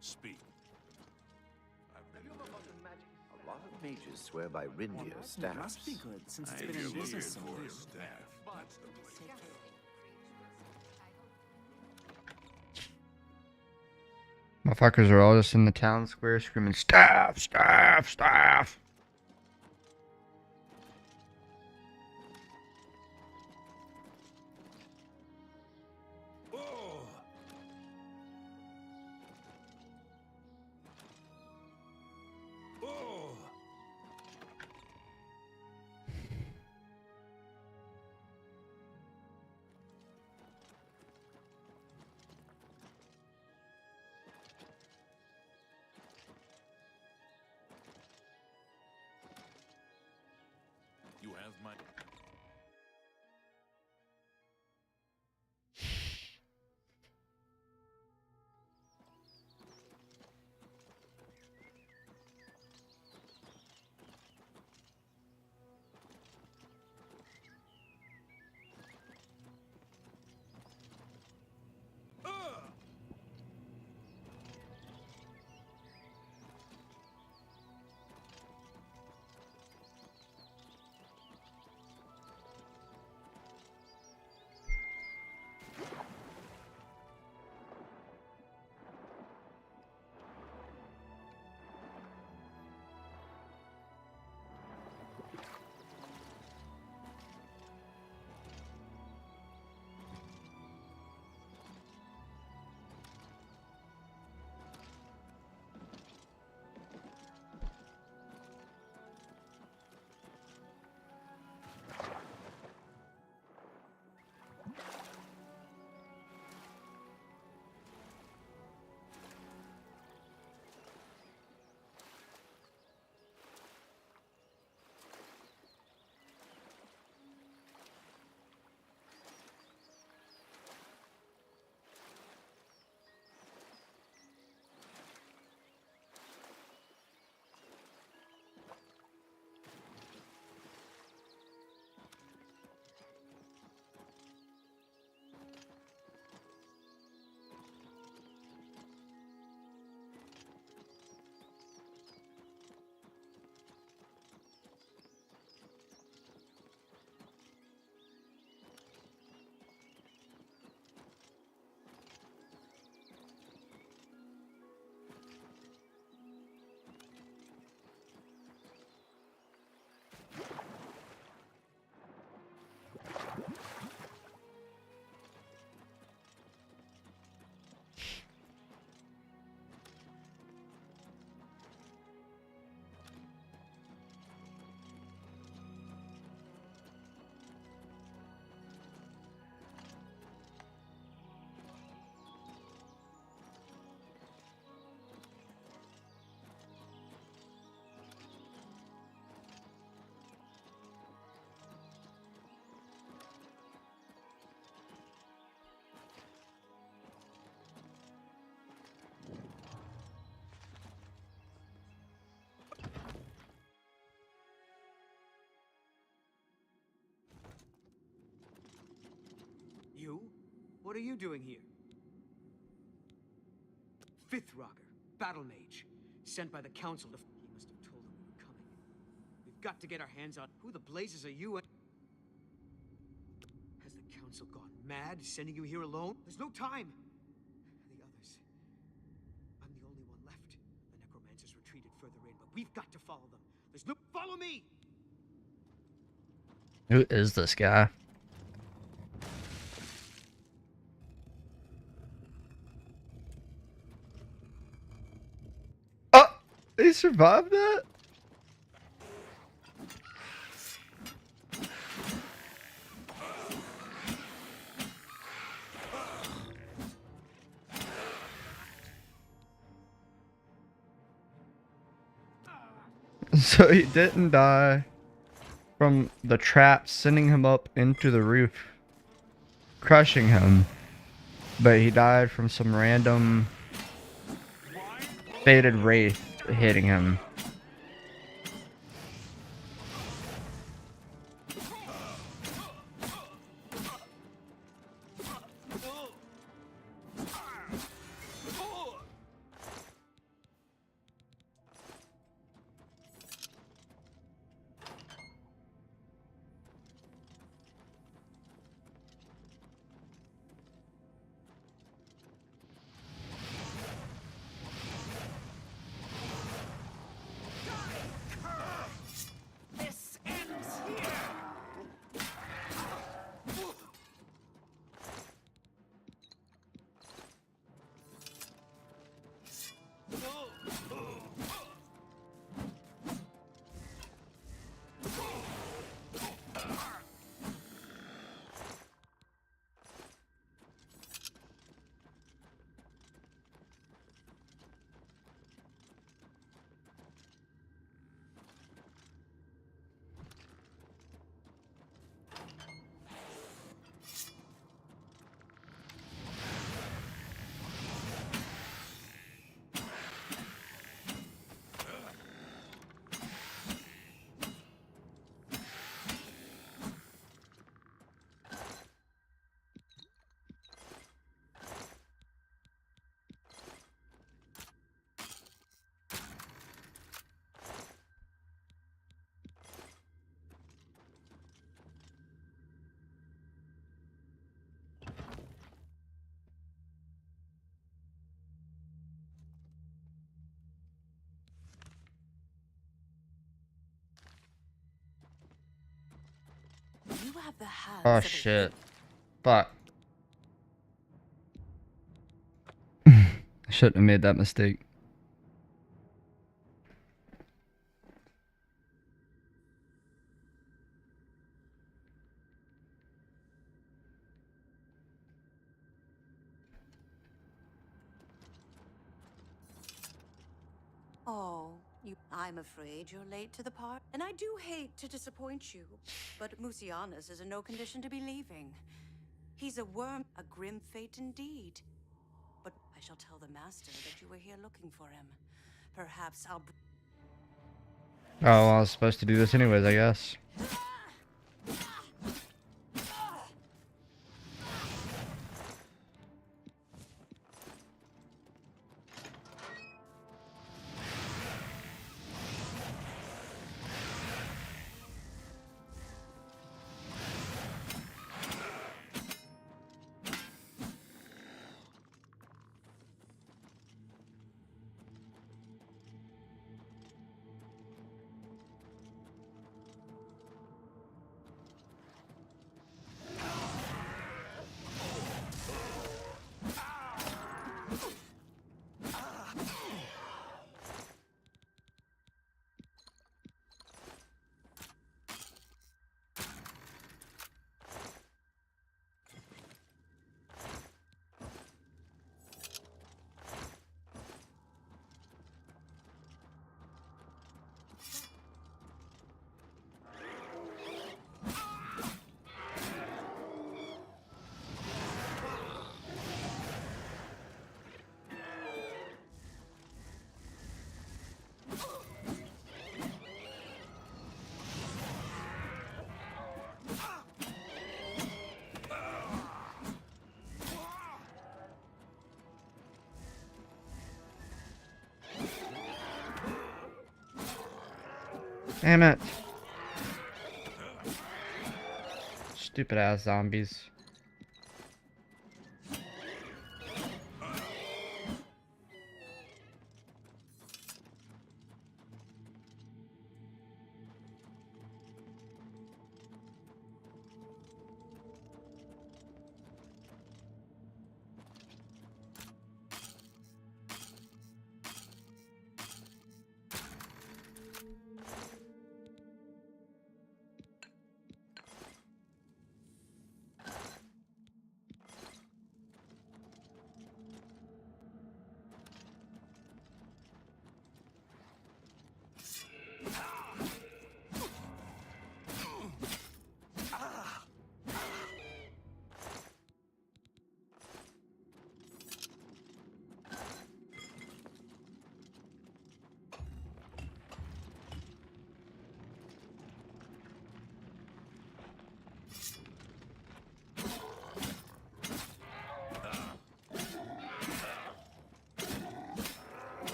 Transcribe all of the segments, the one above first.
Speak. A lot of mages swear by Rindir staffs. Must be good since it's been in business so long. Motherfuckers are all just in the town square screaming, staff, staff, staff. You have my... You? What are you doing here? Fifth Rocker, Battle Mage, sent by the Council to... He must have told them we were coming. We've got to get our hands on... Who the blazes are you and... Has the Council gone mad, sending you here alone? There's no time! The others... I'm the only one left. The Necromancers retreated further in, but we've got to follow them. There's no... Follow me! Who is this guy? He survived that? So he didn't die from the trap sending him up into the roof, crushing him, but he died from some random faded wraith hitting him. You have the hands Oh of a shit. Fuck. I shouldn't have made that mistake. Oh, I'm afraid you're late to the part. And I do hate to disappoint you, but Musianus is in no condition to be leaving. He's a worm, a grim fate indeed. But I shall tell the master that you were here looking for him. Perhaps I'll... Oh, well, I was supposed to do this anyways, I guess. Damn it. Stupid ass zombies.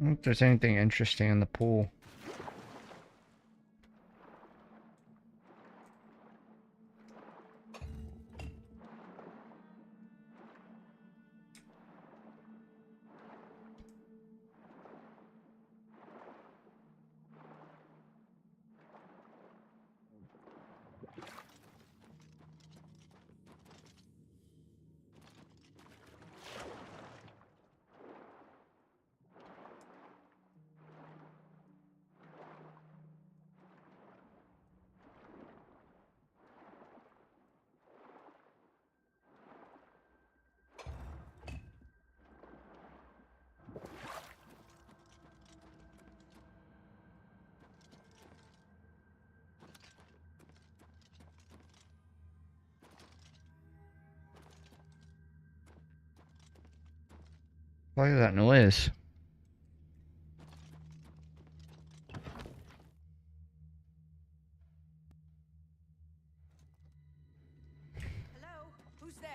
I don't know if there's anything interesting in the pool. Why is that noise? Hello? Who's there?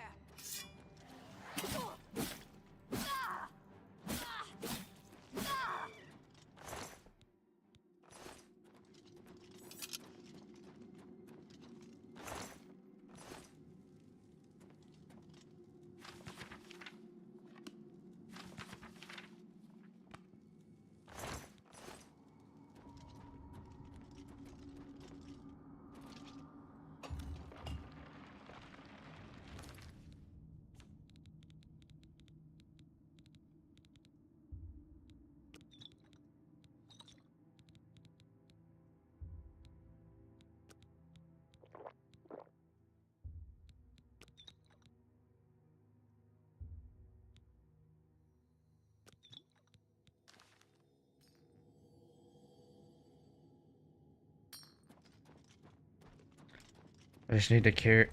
I just need to carry.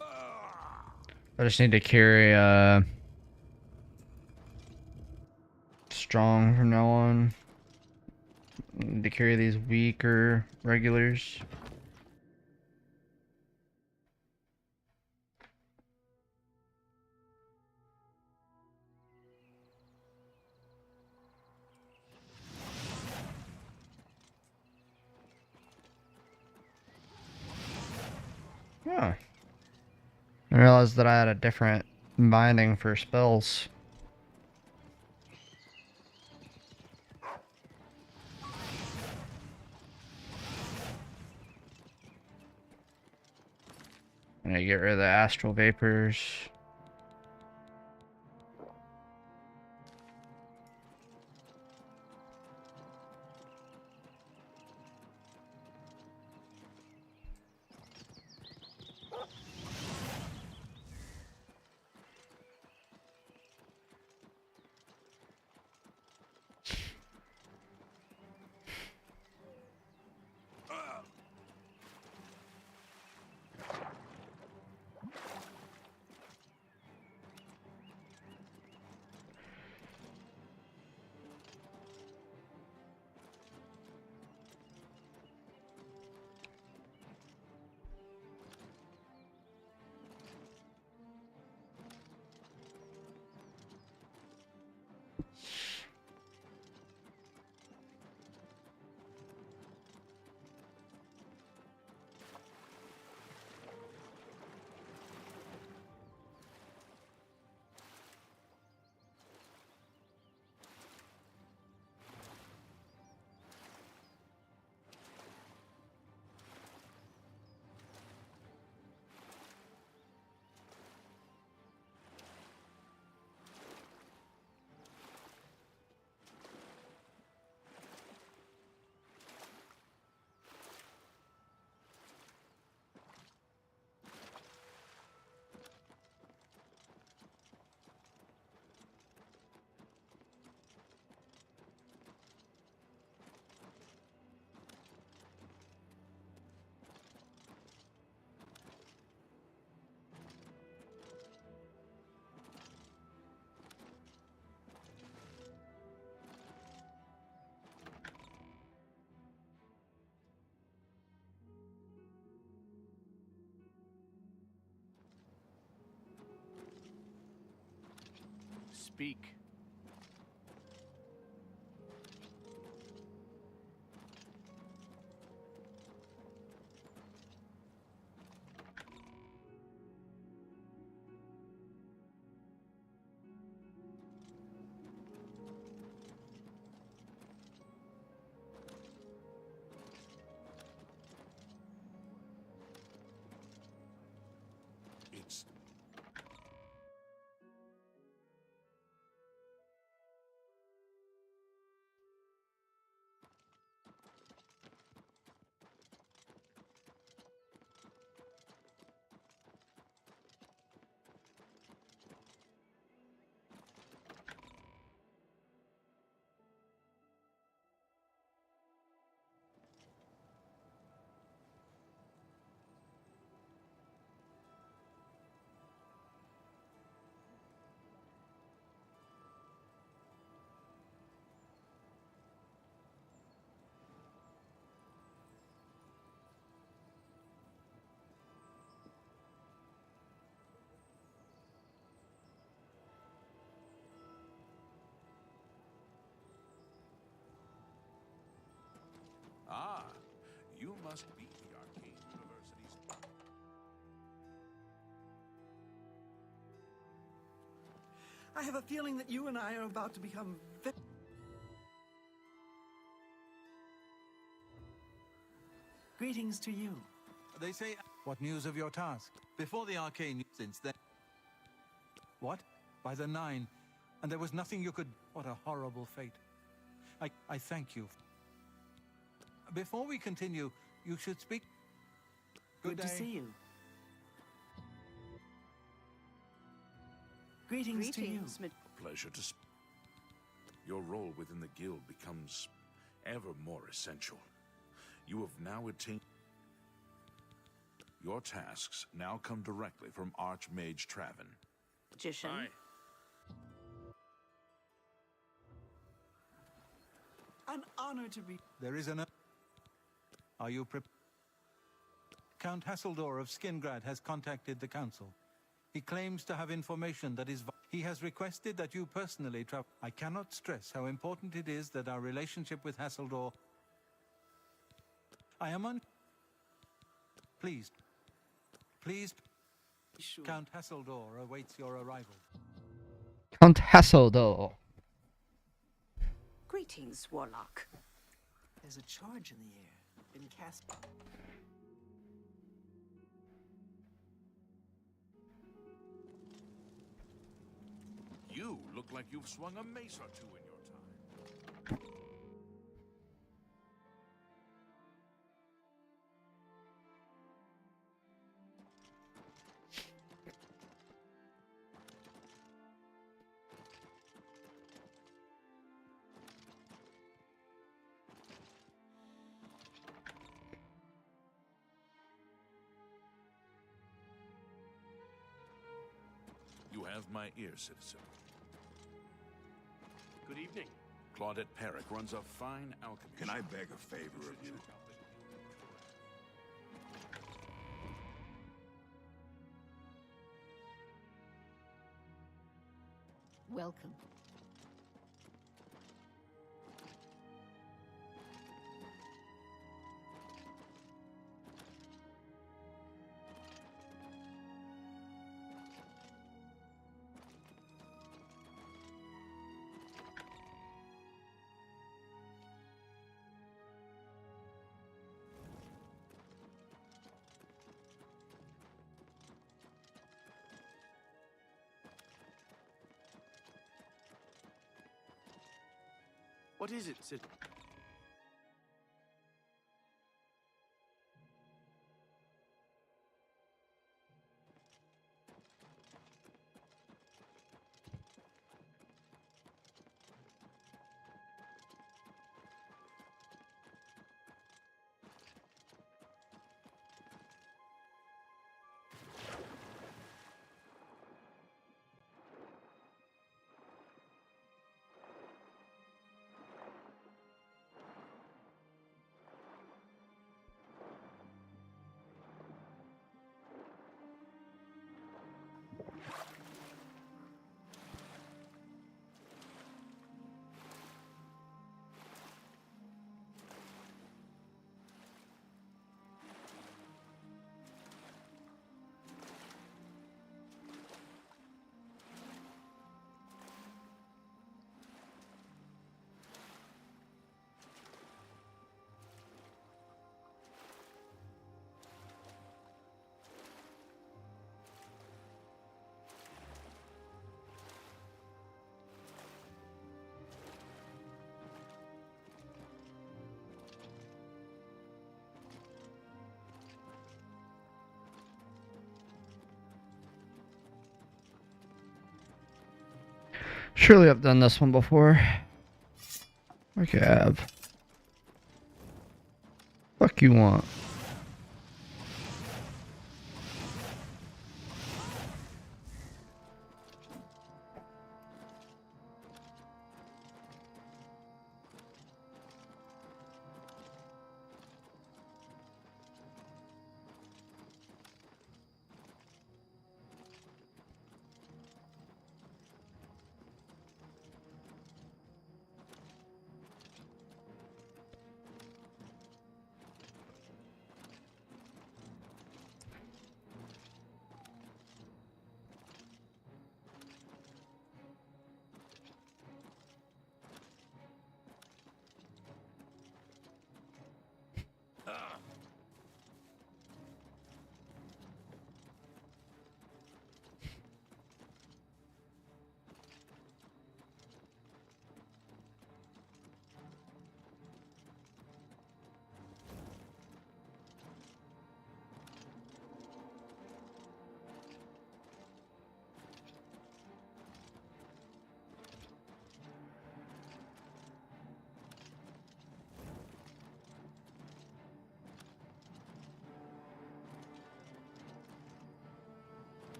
I just need to carry strong from now on. Need to carry these weaker regulars. Yeah. I realized that I had a different binding for spells. And I get rid of the astral vapors. Speak. must be the Arcane University's. I have a feeling that you and I are about to become Greetings to you. They say, what news of your task? Before the arcane, since then. What? By the 9. And there was nothing you could... What a horrible fate. I thank you. Before we continue, you should speak. Good to day. see you. Greetings to you. Greetings, Pleasure to speak. Your role within the guild becomes ever more essential. You have now attained... Your tasks now come directly from Archmage Traven. magician. An honor to be... There is an... Are you prepared? Count Hasseldor of Skingrad has contacted the council. He claims to have information that is... He has requested that you personally travel. I cannot stress how important it is that our relationship with Hasseldor... I am on... Please. Please. Sure. Count Hasseldor awaits your arrival. Count Hasseldor. Greetings, Warlock. There's a charge in the air. Been cast... You look like you've swung a mace or two in your time. You have my ear, citizen. Good evening. Claudette Perrick runs a fine alchemy. Can I beg a favor of you? Welcome. What is it, Sid? Surely I've done this one before. Okay, I have. Fuck you want?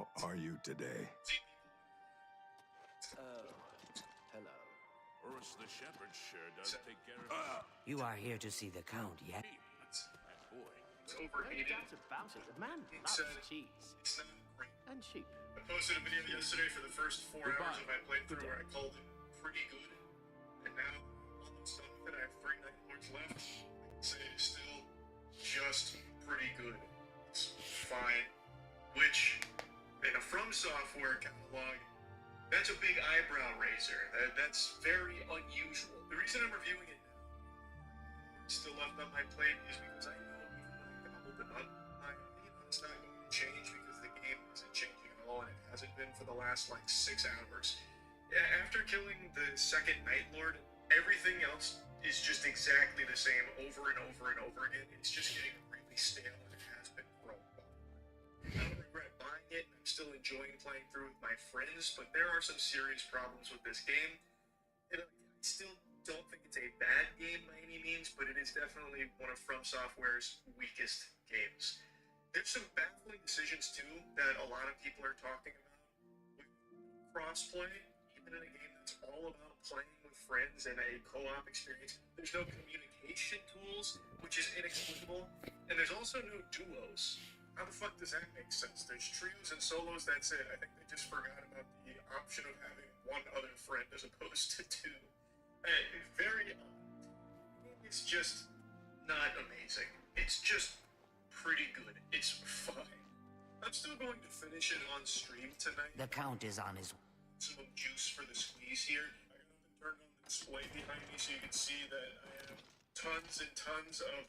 How are you today? Hello. Urus the shepherd sure does take care of You are here to see the Count, yet? that boy. It's overhated. About it. The man It's, loves cheese. it's not great. And sheep. I posted a video yesterday for the first 4 hours of my playthrough where I called it pretty good. And now, almost done with it, I have 3 Night Lords left. I can say it's still just pretty good. It's fine. Which, in a From Software catalog, that's a big eyebrow raiser. That's very unusual. The reason I'm reviewing it now, still left on my plate, is because I know even when I gobbled it up, my opinion on it's not going to change because the game isn't changing at all, and it hasn't been for the last like 6 hours. Yeah, after killing the second Night Lord, everything else is just exactly the same over and over and over again. It's just getting really stale, and it has been for a while. I don't regret buying it, and I'm still enjoying playing through with my friends, but there are some serious problems with this game. And I still don't think it's a bad game by any means, but it is definitely one of From Software's weakest games. There's some baffling decisions too that a lot of people are talking about with crossplay, even in a game that's all about playing with friends and a co-op experience. There's no communication tools, which is inexplicable, and there's also no duos. How the fuck does that make sense? There's trios and solos, that's it. I think they just forgot about the option of having one other friend as opposed to 2. Very it's just not amazing. It's just pretty good. It's fine. I'm still going to finish it on stream tonight. The Count is on his... Some juice for the squeeze here. I got to turn on the display behind me so you can see that I have tons and tons of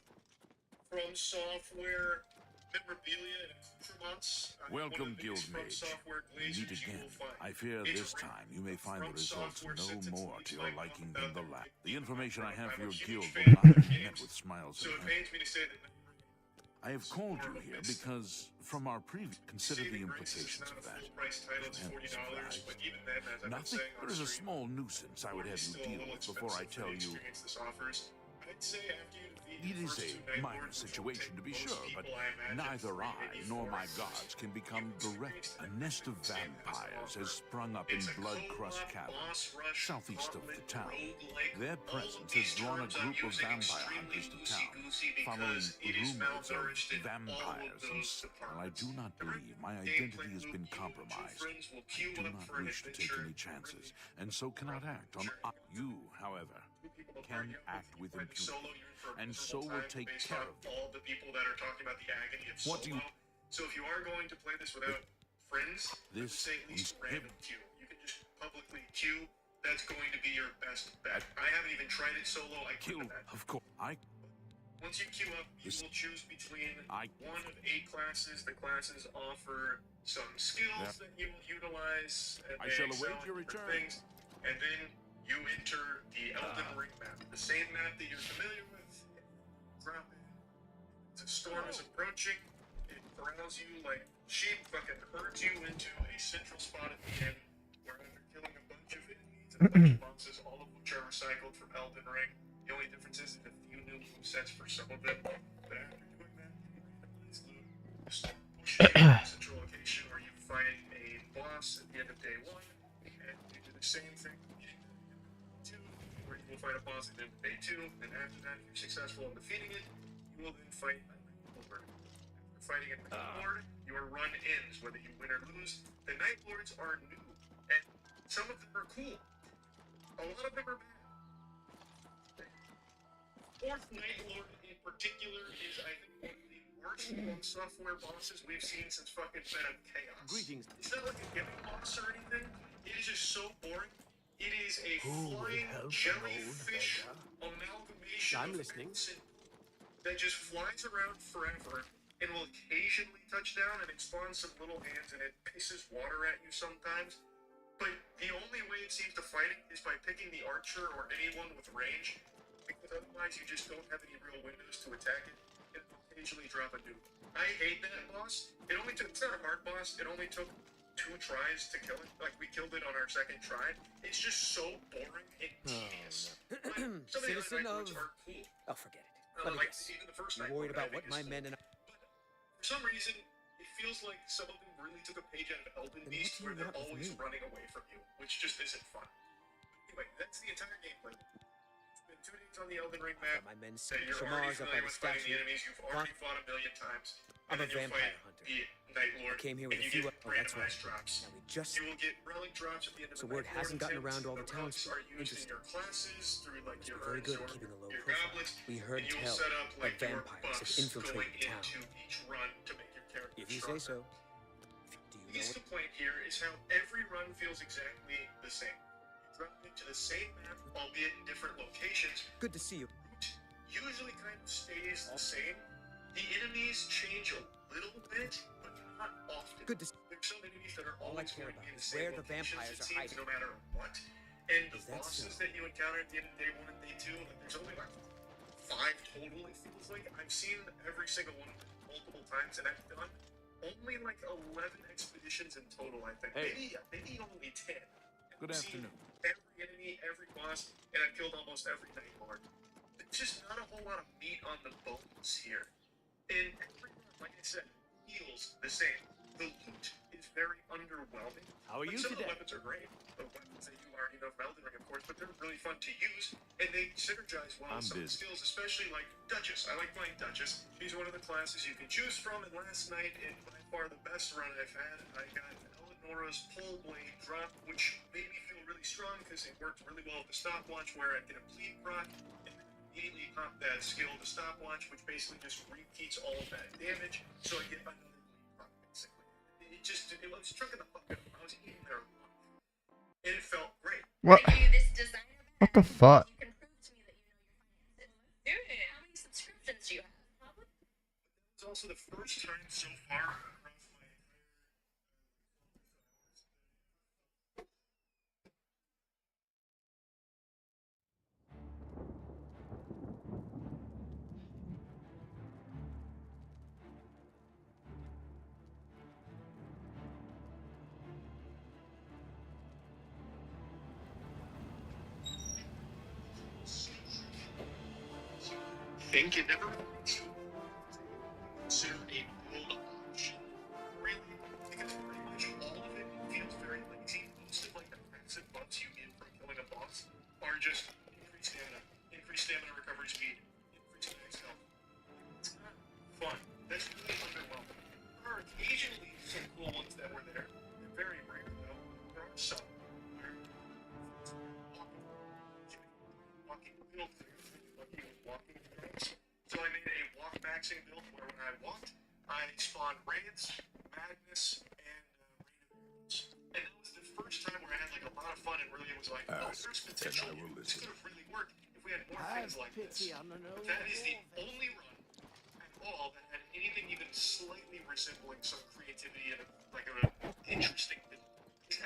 From Software memorabilia and accoutrements. Welcome, Guild Mage. We meet again. I fear this time you may find the results no more to your liking than the last. The information I have for your guild will not be met with smiles. So it pains me to say that I have called you here because, from our previous, consider the implications of that. Nothing. There is a small nuisance I would have you deal with before I tell you. It is a minor situation, to be sure, but neither I nor my gods can become direct. A nest of vampires has sprung up in Blood-Crust Cavern, southeast of the town. Their presence has drawn a group of vampire hunters to town, following rumors of vampires, and while I do not believe my identity has been compromised, I do not wish to take any chances, and so cannot act on you, however, can act with impunity, and so will take care of you. All the people that are talking about the agony of What do you... So if you are going to play this without friends, This say at least random queue. You can just publicly queue. That's going to be your best bet. I haven't even tried it solo. I Kill, quit that. of course. Once you queue up, you will choose between one of 8 classes. The classes offer some skills that you will utilize. And I they shall excel await your in different return. things. And then you enter the Elden Ring map, the same map that you're familiar with. Drop in. The storm is approaching. It corrals you like sheep, fucking herds you into a central spot at the end, where after killing a bunch of enemies and a bunch of bosses, all of which are recycled from Elden Ring, the only difference is a few new movesets for some of them. But after doing that, you randomize loot. The storm pushes you to a central location where you fight a boss at the end of day 1, and you do the same thing where you will fight a boss at the end of day 2, and after that, if you're successful in defeating it, you will then fight a Night Lord. After fighting a Night Lord, your run ends, whether you win or lose. The Night Lords are new, and some of them are cool. A lot of them are bad. Fourth Night Lord in particular is, I think, one of the worst From Software bosses we've seen since fucking Bed of Chaos. Greetings. It's not like a gimmick boss or anything. It is just so boring. It is a flying jellyfish amalgamation I'm listening. that just flies around forever and will occasionally touch down and it spawns some little hands and it pisses water at you sometimes. But the only way it seems to fight it is by picking the archer or anyone with range, because otherwise you just don't have any real windows to attack it, and it will occasionally drop a nuke. I hate that boss. It's not a hard boss, it only took 2 tries to kill it. Like, we killed it on our 2nd try. It's just so boring and tedious. Like, some of the other Night Lords are cool. Oh, forget it. Let me Like, guess. even the first You're Night worried Lord, I about what think, my is men cool. and But for some reason, it feels like some of them really took a page out of Elden Beast, where they're always running away from you, which just isn't fun. Anyway, that's the entire gameplay. It's been 2 days on the Elden Ring map. My men That you're already familiar with fighting the enemies. You've already fought a million times. I'm a vampire hunter. The Night Lord. I came here with and a you few. get Oh, that's right. randomized drops. Now we just. You will get relic drops at the end of So the word Night hasn't Lord gotten attempts. around all the relics townspeople. are used in your classes through like your Very good at urns or keeping a low your profile. goblets. We heard and you will tell set up like that your vampires have buffs infiltrated going the town. into each run to make your character If you say stronger. so. Do you know Biggest what? complaint here is how every run feels exactly the same. You drop into the same map, albeit in different locations. Good to see you. Usually kind of stays the same. The enemies change a little bit, but not often. Good to see. There's some enemies that are All I always care going to about be in the is same where the locations, vampires it are seems, hiding. no matter what. And the Is that bosses so? that you encounter at the end of day 1 and day 2, like, there's only like 5 total, it feels like. I've seen every single one of them multiple times, and I've done only like 11 expeditions in total, I think. Hey. Maybe only 10. Good I've seen afternoon. every enemy, every boss, and I've killed almost every Night Lord. There's just not a whole lot of meat on the bones here. And every run, like I said, feels the same. The loot is very underwhelming. How are you Some of today? the weapons are great. The weapons that you already know from Elden Ring, of course, but they're really fun to use, and they synergize well with I'm some of the busy. skills, especially like Duchess. I like playing Duchess. She's one of the classes you can choose from, and last night, in by far the best run I've had, I got Eleonora's Pole Blade drop, which made me feel really strong because it worked really well with the stopwatch, where I get a bleed proc, and then immediately pop that skill, the stopwatch, which basically just repeats all of that damage, so I get another bleed proc, basically. It was chunking the fuck up. I was eating their lunch. And it felt great. What? What the fuck? You can prove to me that you know your finances. Do it. How many subscriptions do you have? It's also the first time so far across my entire think it never consider a build option, really, because pretty much all of it feels very lazy. Most of like the passive buffs you get from killing a boss are just increased stamina recovery speed, increased max health. It's not fun. That's really underwhelming. There are occasionally some cool ones that were there. They're very rare though. There are some. Walking build, walking things. So I made a walk maxing build where when I walked, I spawned Raids, Madness, and Rain of Arrows. And that was the first time where I had like a lot of fun and really was like, oh, there's potential. and I will This listen. could have really worked if we had more things like this. But that is the only run at all that had anything even slightly resembling some creativity and an interesting build.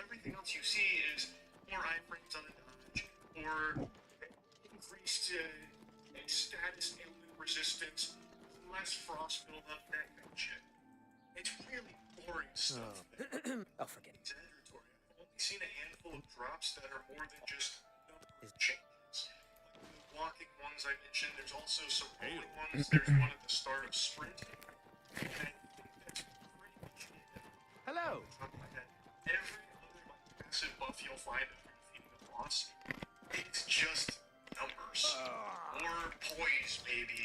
Everything else you see is more iframes on a dodge, or increased status ailment resistance, less frost buildup, that kind of shit. It's really boring stuff. Oh, forget it. Exaggeratory. I've only seen a handful of drops that are more than just number changes. Like the walking ones I mentioned, there's also some rolling ones. There's one at the start of Sprint. And I think that's pretty much it. Hello. Top of my head. Every other like passive buff you'll find after defeating a boss, it's just numbers. Or poise, maybe.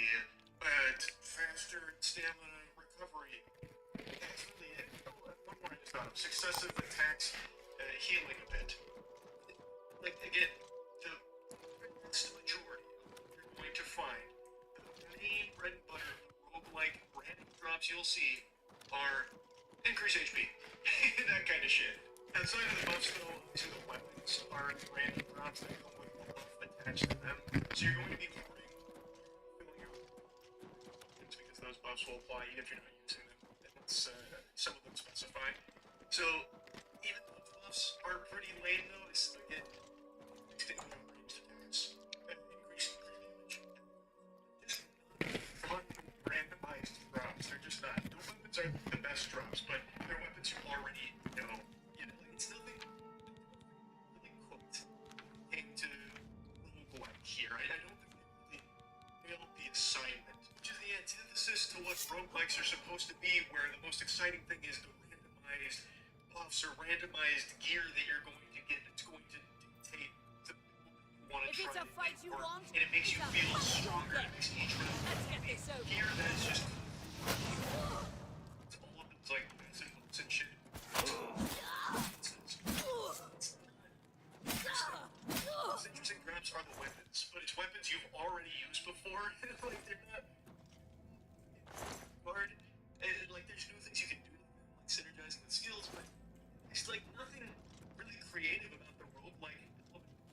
Faster stamina recovery. That's really it. Oh, one more I just thought of. Successive attacks, healing a bit. Like, again, the vast majority of what you're going to find, the main bread and butter, roguelike random drops you'll see are increase HP. That kind of shit. Outside of the buffs, though, obviously the weapons are random drops that come with a buff attached to them. So you're going to be looting, filling your weapons because those buffs will apply even if you're not using them. And that's some of them specified. So even though the buffs are pretty lame, though, it's again sticking on ranged attacks and increasing crit damage. Just not fun randomized drops. They're just not. The weapons are the best drops, but they're weapons you already know. You know, it's nothing really cooked came to roguelike here. I don't think they nailed the assignment, which is the antithesis to what roguelike roguelikes are supposed to be, where the most exciting thing is the randomized buffs or randomized gear that you're going to get that's going to dictate the want to try and it makes you feel stronger. It makes each round gear that is just it's all of it's like massive books and shit. What's interesting perhaps are the weapons, but it's weapons you've already used before. Like they're not hard. And like there's new things you can do, like synergizing with skills, but it's like nothing really creative about the roguelike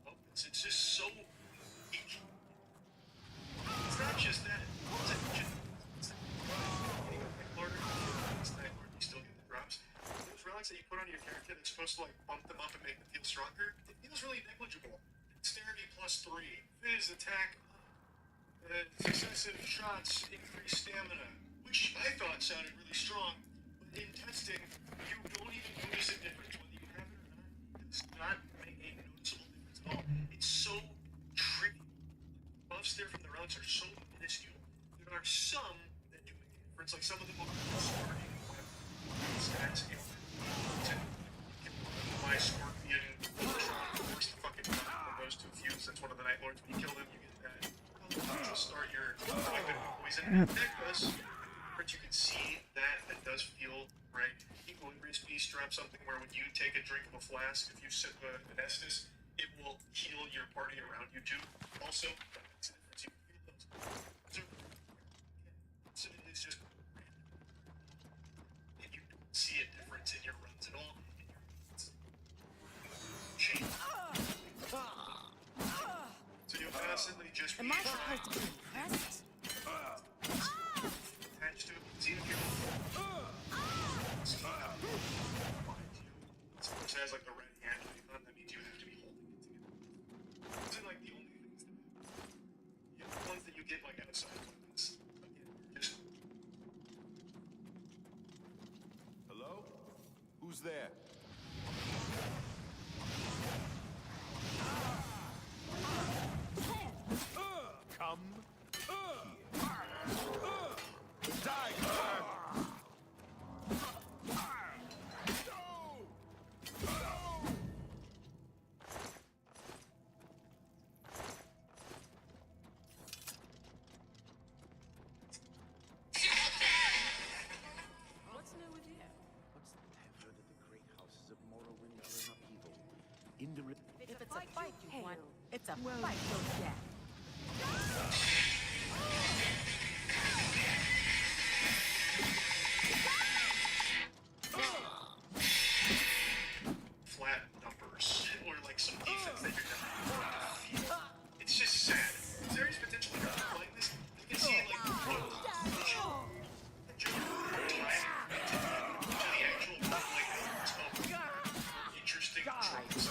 weapons. It's just so weak. It's not just that. It's Lord, you still get the drops. Those relics that you put on your character that's supposed to like bump them up and make them feel stronger, it feels really negligible. Dexterity +3, Fizz attack, successive shots increase stamina, which I thought sounded really strong, but in testing, you don't even notice a difference whether you have it or not. It does not make a noticeable difference at all. It's so tricky. The buffs there from the relics are so minuscule. There are some that do make a difference, like some of them will starting stats in my Scorpion first fucking those two fuse. That's one of the Night Lords. When you kill them, you get that. You'll start your weapon poison. That does, but you can see that does feel right. Equilibrious Beast drops something where when you take a drink of a flask, if you sip an Estus, it will heal your party around you too. Also, that's the difference. You can feel those. So it's just random. And you don't see a difference in your runs at all. So you'll constantly just be trying to be impressed? Attached to it, see if you're It has like the red hand icon, that means you have to be holding it together. These are like the only things that you have the ones that you get like outside weapons. Again, just hello? Who's there? Come here. Die! What's new with you? What's the temper that the great houses of Morrowind are in upheaval? Indirect. If it's a fight you want, it's a fight you'll get. flat numbers or like some defense that you're never going to feel. It's just sad. There is potential here for playing this. You can see like the growth of the actual like interesting tropes.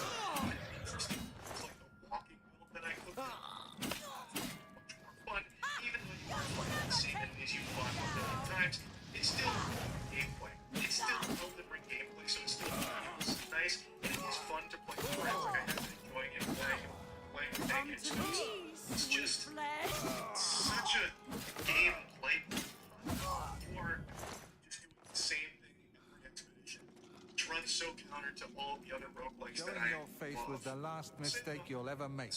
Interesting. It's like the walking build that I cooked. Much more fun, even though you are fighting the same enemies you fought a million times. It's still gameplay. It's still Elden Ring gameplay, so it's still nice. And it is fun to play with friends. Like I have been enjoying it playing with Megan. It's just such a gameplay. You are just doing the same thing every expedition, which runs so counter to all the other roguelikes that Showing I your face love. was the last mistake you'll ever make.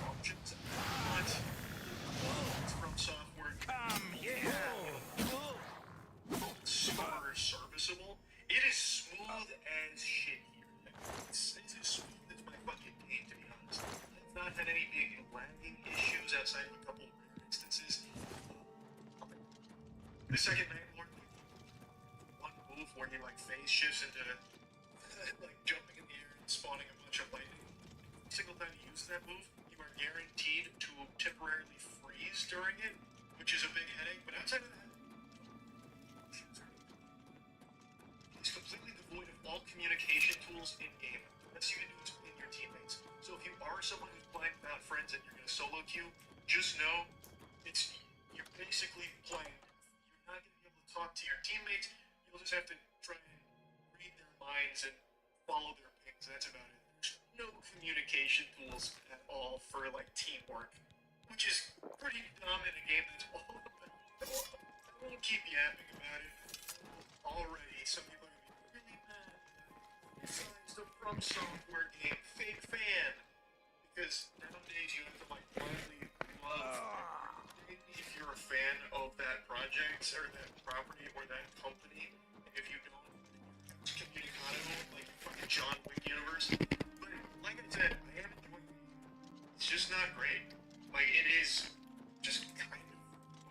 Options, but it's from software. Come here! Super serviceable. It is smooth as shit here. It's as smooth as my fucking game, to be honest. I've not had any big lagging issues outside of a couple of rare instances. The second Night Lord, one move where he like phase shifts into like jumping in the air and spawning a bunch of lightning. Every single time you use that move, you are guaranteed to temporarily freeze during it, which is a big headache. But outside of that, it's completely devoid of all communication tools in-game. Unless you can do it in your teammates. So if you are someone who's playing without friends and you're going to solo queue, just know you're basically playing. You're not going to be able to talk to your teammates. You'll just have to try and read their minds and follow their pings. That's about it. There's no communication tools at all for like teamwork, which is pretty dumb in a game that's all about won't keep yapping about it. Already, some people are gonna be really mad. Besides the From Software game, fake fan. Because nowadays you have to like blindly love if you're a fan of that project or that property or that company. And if you don't, it's communicado like fucking John Wick universe. But like I said, I am enjoying it. It's just not great. Like it is just kind of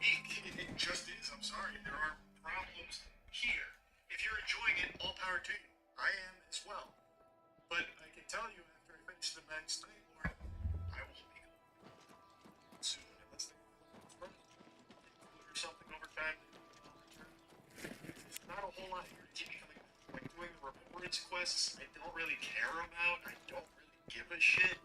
weak. It just is. I'm sorry. There are problems here. If you're enjoying it, all power to you. I am as well. But I can tell you after I finish the next Night Lord, I will be soon unless they or something over time. There's not a whole lot here to keep me coming. Like doing the remembrance quests, I don't really care about. I don't really give a shit.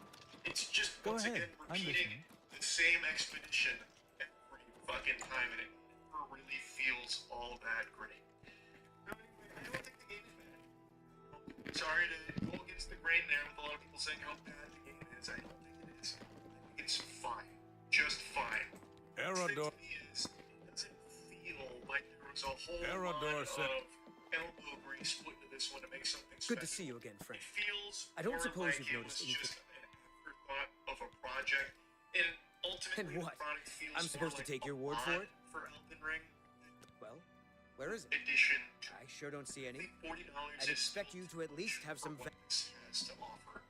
It's just Go once ahead. again I'm repeating listening. the same expedition every fucking time, and it never really feels all that great. I don't think the game is bad. Sorry to go against the grain there with a lot of people saying how bad the game is. I don't think it is. I think it's fine. Just fine. Erador. The thing to me is, it doesn't feel like there was a whole Erador lot said- of elbow grease put into this one to make something Good to special. see you again, friend. It feels I don't more suppose like you've it noticed was anything. just an afterthought of a project, and ultimately And what? the product feels I'm supposed more to take like your word a for mod it? for Elden Ring Well, where is it? edition. I sure don't see I any. think $40 I'd is expect you to at least have some. what this has to offer.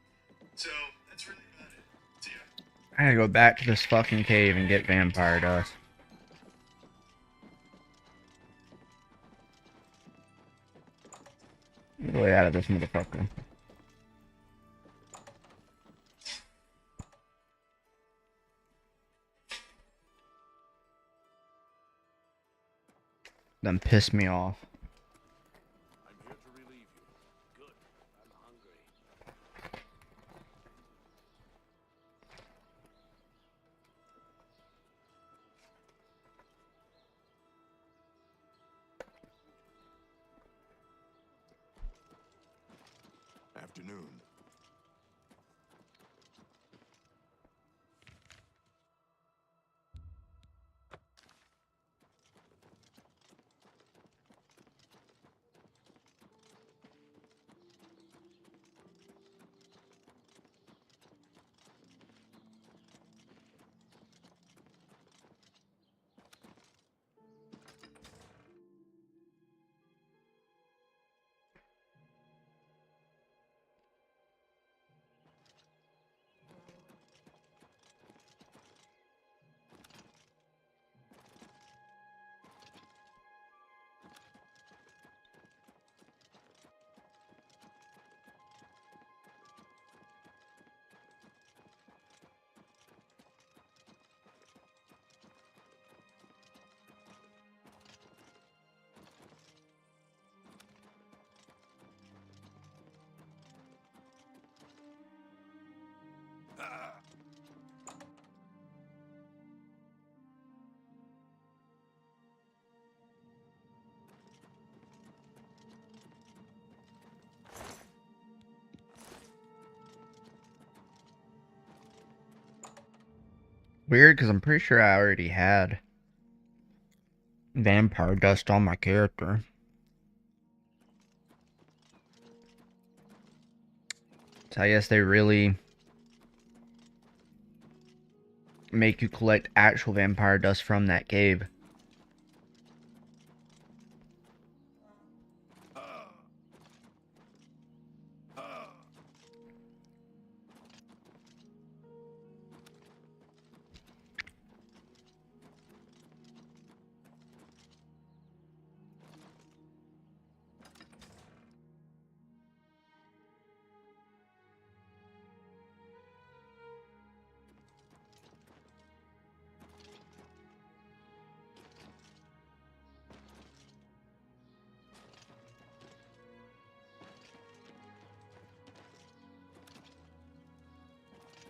So that's really about it. So yeah. I gotta go back to this fucking cave and get vampire dust. Get the way out of this motherfucker. Then piss me off. I'm here to relieve you. Good. I'm hungry. Afternoon. Weird, because I'm pretty sure I already had vampire dust on my character. So I guess they really make you collect actual vampire dust from that cave.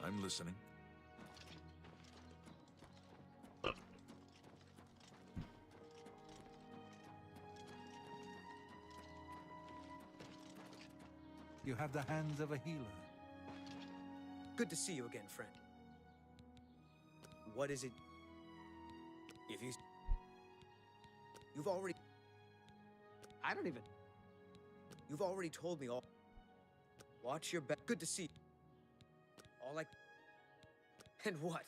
I'm listening. You have the hands of a healer. Good to see you again, friend. What is it? If you... You've already... I don't even... You've already told me all... Watch your back. Good to see you. All I... And what?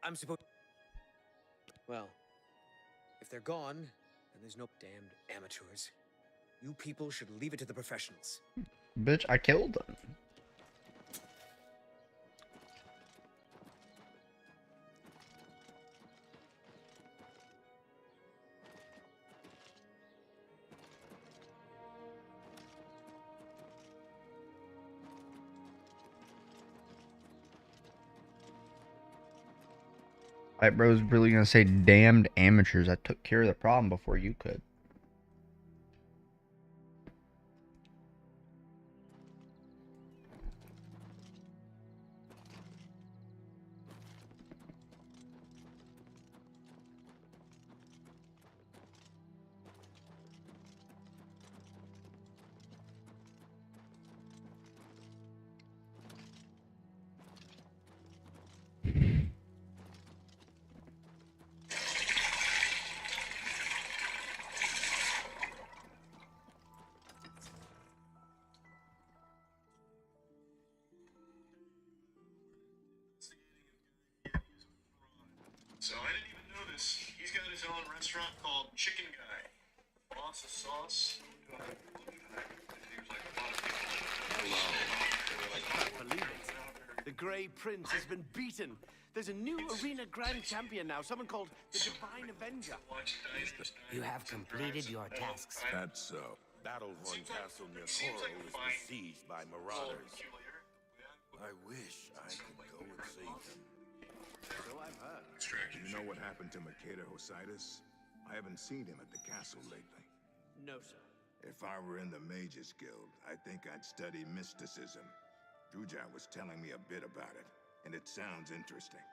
I'm supposed... Well, if they're gone, then there's no damned amateurs. You people should leave it to the professionals. Bitch, I killed them. White bro's really gonna say damned amateurs. I took care of the problem before you could. So I didn't even know this. He's got his own restaurant called Chicken Guy. Lots of sauce. Believe it. The Grey Prince has been beaten. There's a new arena grand champion now, someone called the Divine Avenger. You have completed your tasks. That's so. Battlehorn Castle near Coral is besieged by marauders. I wish I could go and save them. So I've heard. You know what happened to Makeda Hositis? I haven't seen him at the castle lately. No, sir. If I were in the Mages Guild, I think I'd study mysticism. Drujat was telling me a bit about it, and it sounds interesting.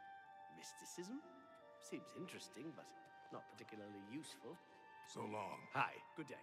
Mysticism? Seems interesting, but not particularly useful. So long. Hi, good day.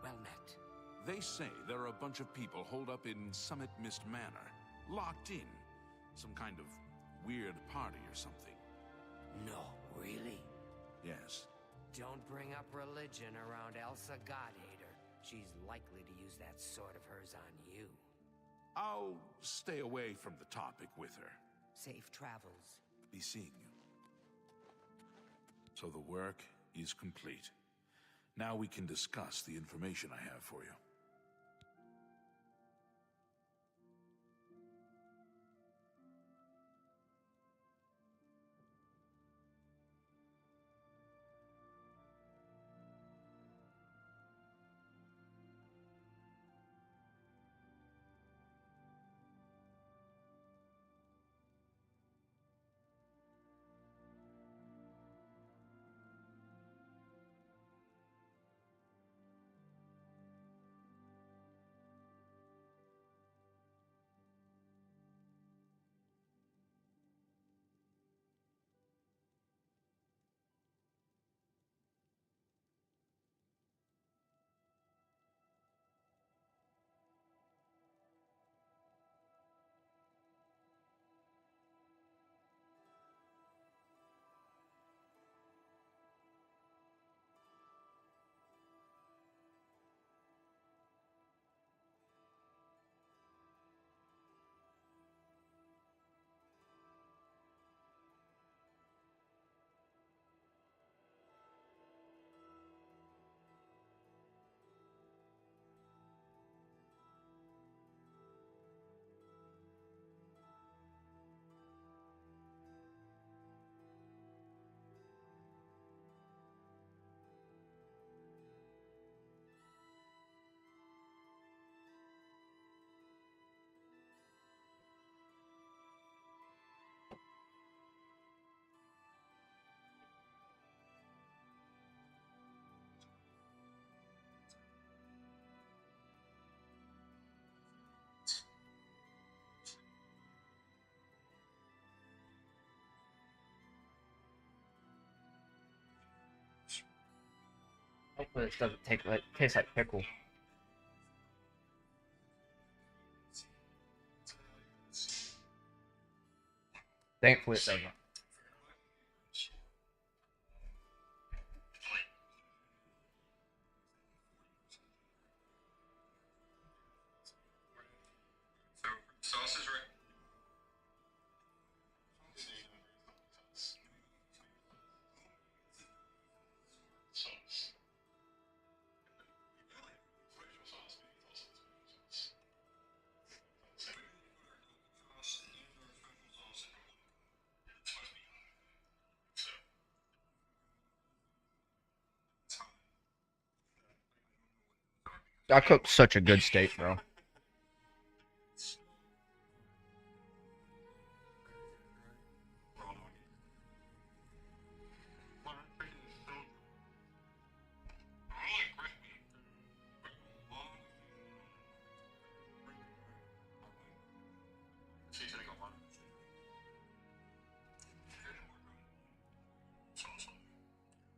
Well met. They say there are a bunch of people holed up in Summit Mist Manor, locked in. Some kind of weird party or something. No, really? Yes. Don't bring up religion around Elsa Godhater. She's likely to use that sword of hers on you. I'll stay away from the topic with her. Safe travels. Be seeing you. So the work is complete. Now we can discuss the information I have for you. Hopefully this doesn't taste like pickle. Thankfully it doesn't. Sauce is right. Sauce. I cooked such a good steak, bro.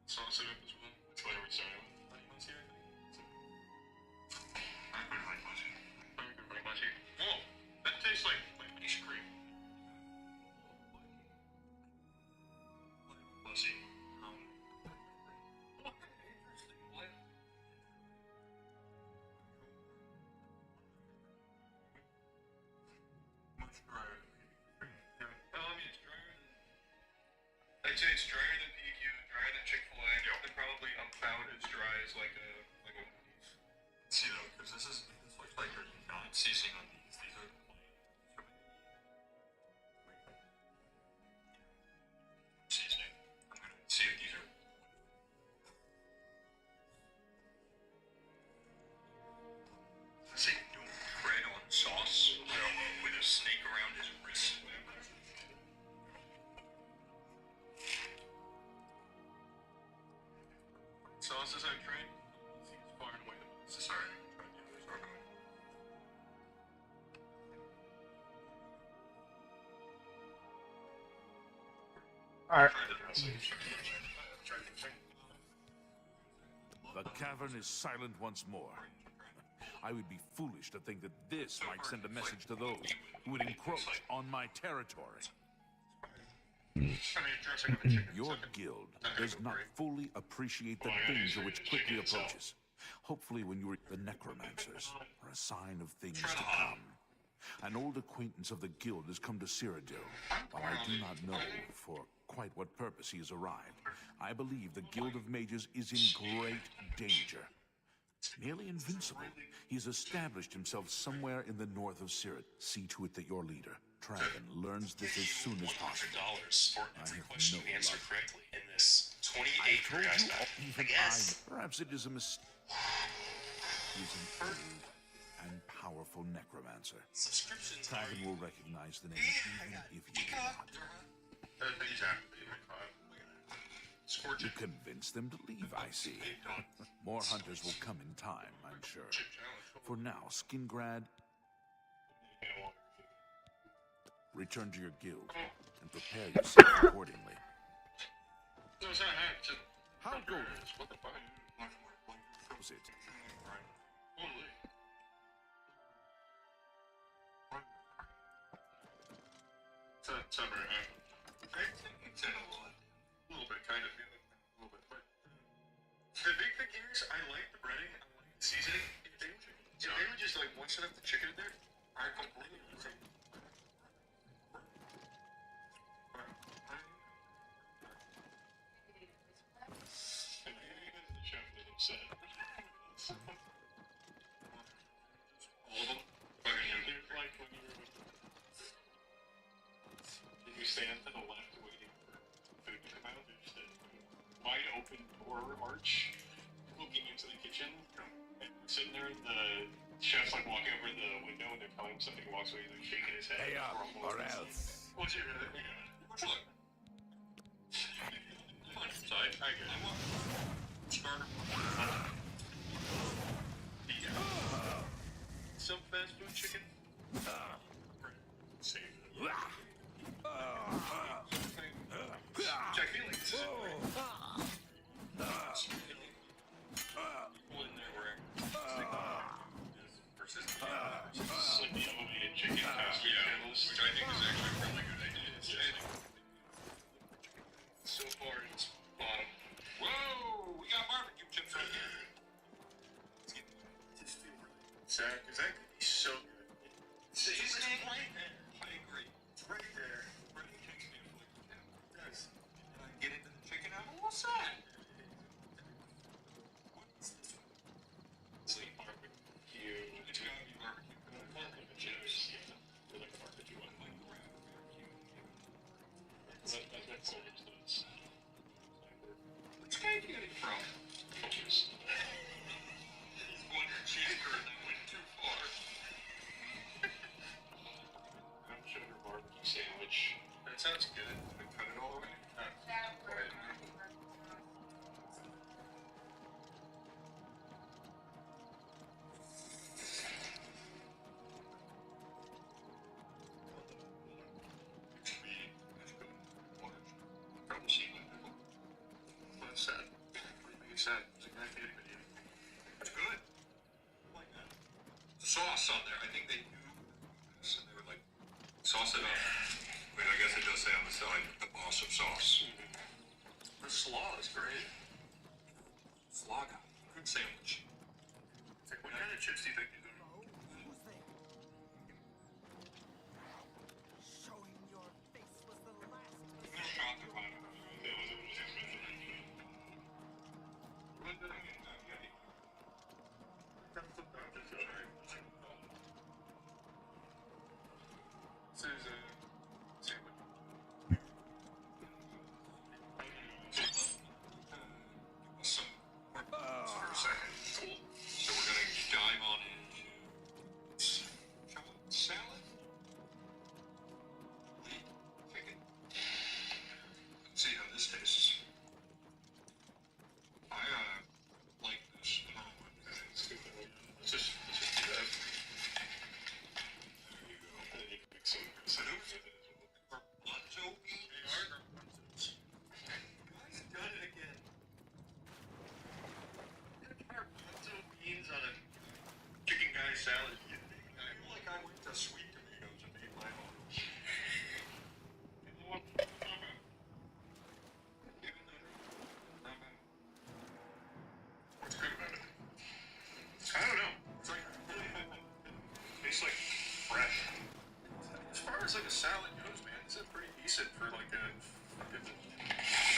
Sauce it up as well. It's whatever style. Honey mustard, I think. I put honey mustard. Honey mustard. Whoa, that tastes like ice cream. Let's see. Interesting. What? Much drier. Yeah. Well, I mean, it's drier than. I'd say it's drier than PQ, drier than Chick-fil-A, and probably about as dry as like a Wendy's. See though, because this looks like you're not seasoning on these. These are plain seasoning. I'm gonna see if these are. Let's see, doing bread on sauce with a snake around his wrist. Sauces I've tried seems far and away the most. Sorry. Alright. The cavern is silent once more. I would be foolish to think that this might send a message to those who would encroach on my territory. Your guild does not fully appreciate the danger which quickly approaches. Hopefully when you are the necromancers are a sign of things to come. An old acquaintance of the guild has come to Cyrodiil. While I do not know for quite what purpose he has arrived, I believe the Guild of Mages is in great danger. Nearly invincible, he has established himself somewhere in the north of Cyrodiil. See to it that your leader, Traven, learns this as soon as possible. For every question you answer correctly in this 28 I told you, I guess. Perhaps it is a mistake. He's an old and powerful necromancer. Subscriptions Traven will recognize the name even if you do not. You convince them to leave, I see. More hunters will come in time, I'm sure. For now, Skingrad, return to your guild and prepare yourself accordingly. How goes it? What the fuck? How's it? Summer, I think it's a little bit, kind of, a little bit, but the big thing here is I like the breading, I like the seasoning. If they would just like one shot of the chicken in there, I'd completely lose it. The chef is upset. All of them? Like when you were you stand to the left waiting for food to come out. There's the wide open door arch looking into the kitchen. And sitting there, the chef's like walking over the window and they're telling him something. He walks away, he's like shaking his head. Hey up, or else. What's your look? Fine, side. I get it. Starter. Yeah. Some fast food chicken. Save it. Jack Felix. sauce on there. I think they knew this, and they were like, sauce it up. But I guess it does say on the side, the boss of sauce. The slaw is great. Slaw guy. Good sandwich. What kind of chips do you think you're doing? Showing your face was the last. So we're gonna dive on into salad. Chicken. See how this tastes. I like this. Let's just do that. There you go. And then you can mix some Orlando beans. They are Orlandos. Guys done it again. Orlando beans on a chicken guy salad. I feel like I went to Sweet Tomatoes and made my own. What's good about it? I don't know. It's like tastes like fresh. As far as like a salad goes, man, this is pretty decent for like a.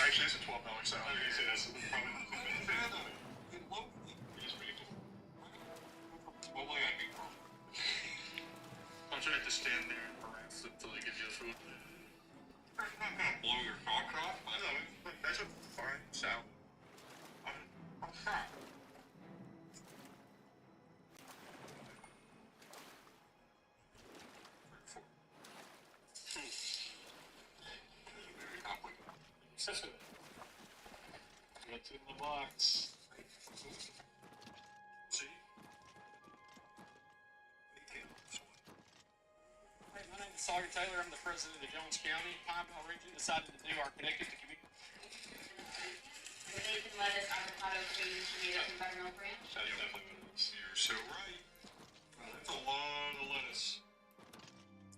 Actually, it's a $12 salad. I was gonna say that's probably the What will I be from? I'm trying to stand there and harass until they give you the food. I'm not gonna blow your socks off. I know, that's a fine salad. I'm fat. What's in the box? See? Hey, my name is Sawyer Taylor. I'm the president of Jones County. Pineville region decided to do our Connected to Community. Bacon, lettuce, avocado, cream, tomato, and buttermilk ranch. You're so right. That's a lot of lettuce.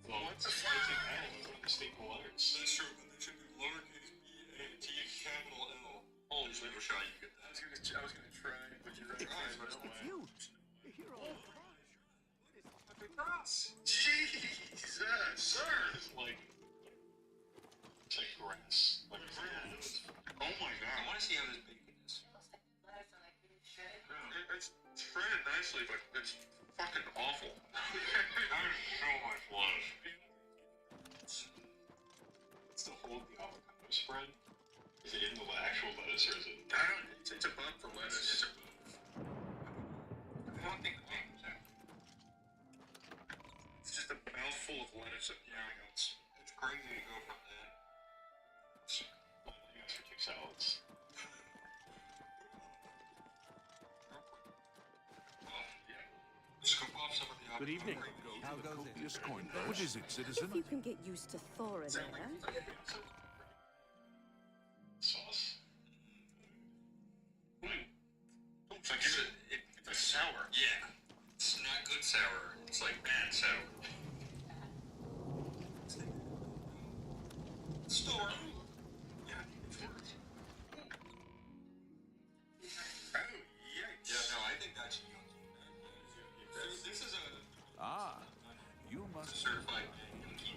Well, what's a floating L with the staple letters? That's true, but they should do lowercase b-a-t capital L. Holy shit, I wish I could get that. I was gonna try, but you're right. It's you. The hero. Jesus, sir! It's like grass. Like grass. Oh my god. I want to see how this bacon is. It's shredded nicely, but it's fucking awful. That is so much lettuce. It's the whole the avocado spread. Is it in the actual lettuce or is it? I don't. It's above the lettuce. It's above. I don't think the bacon's out. It's just a mouthful of lettuce and nothing else. It's crazy to go from that. You guys for 2 salads. Scoop off some of the Good evening. How goes it? Copious coin. What is it, citizen? If you can get used to Thora there. Sauce. It's like it's sour. Yeah. It's not good sour. It's like bad sour. Store. Yeah, it's worse. Oh, yikes. Yeah, no, I think that's yunky. This is a Ah, you must. certified yunky.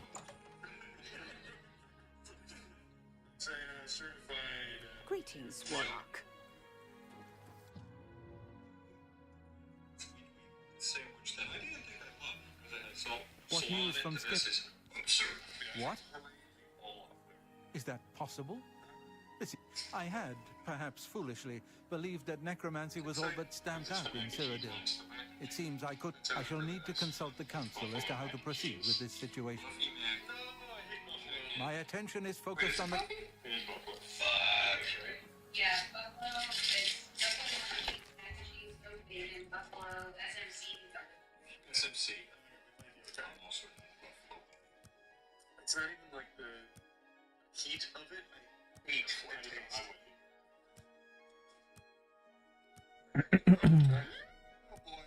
It's a certified. Greetings, Warlock. Sandwich that I didn't think I loved because it had salt. What salami, news from and this Skip? is absurd. What? All up there. Is that possible? I had, perhaps foolishly, believed that necromancy was all but stamped out in Cyrodiil. It seems I shall need to consult the council as to how to proceed with this situation. My attention is focused on the... Yeah, buffalo, it's buffalo, mac and cheese, smoked bacon, buffalo, SMC, SMC. It's not even like the heat of it. I hate it. Oh boy.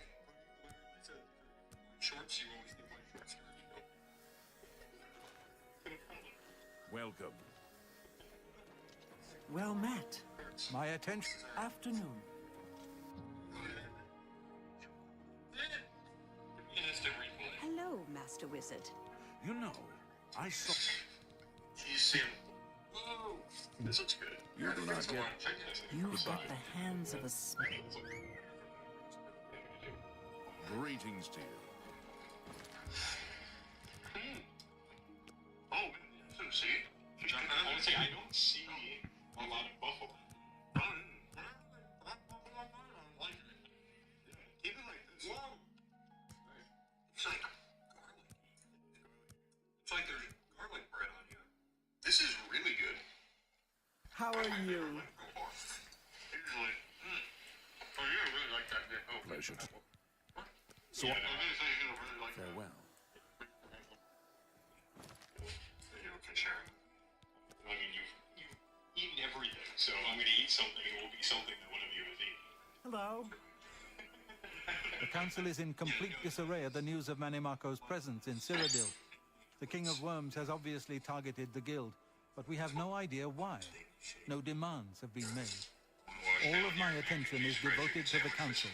welcome. Well met. My attention. Afternoon. Hello, Master Wizard. You know, I saw... He's saying, whoa, this looks good. You do not get... You've got the hands of a Greetings to you. Oh, so see? I would say I don't see a lot of buffalo. Like it. Keep it like this. It's like garlic. It's like there's garlic bread on here. This is really good. How are you? Usually. Oh, you really like that. Oh, Pleasure. So yeah, I was gonna say you don't really like farewell. Okay, Sharon. I mean, you've eaten everything, so I'm gonna eat something. It will be something that one of you has eaten. Hello. The council is in complete disarray at the news of Manimako's presence in Cyrodiil. The King of Worms has obviously targeted the guild, but we have no idea why. No demands have been made. All of my attention is devoted to the council.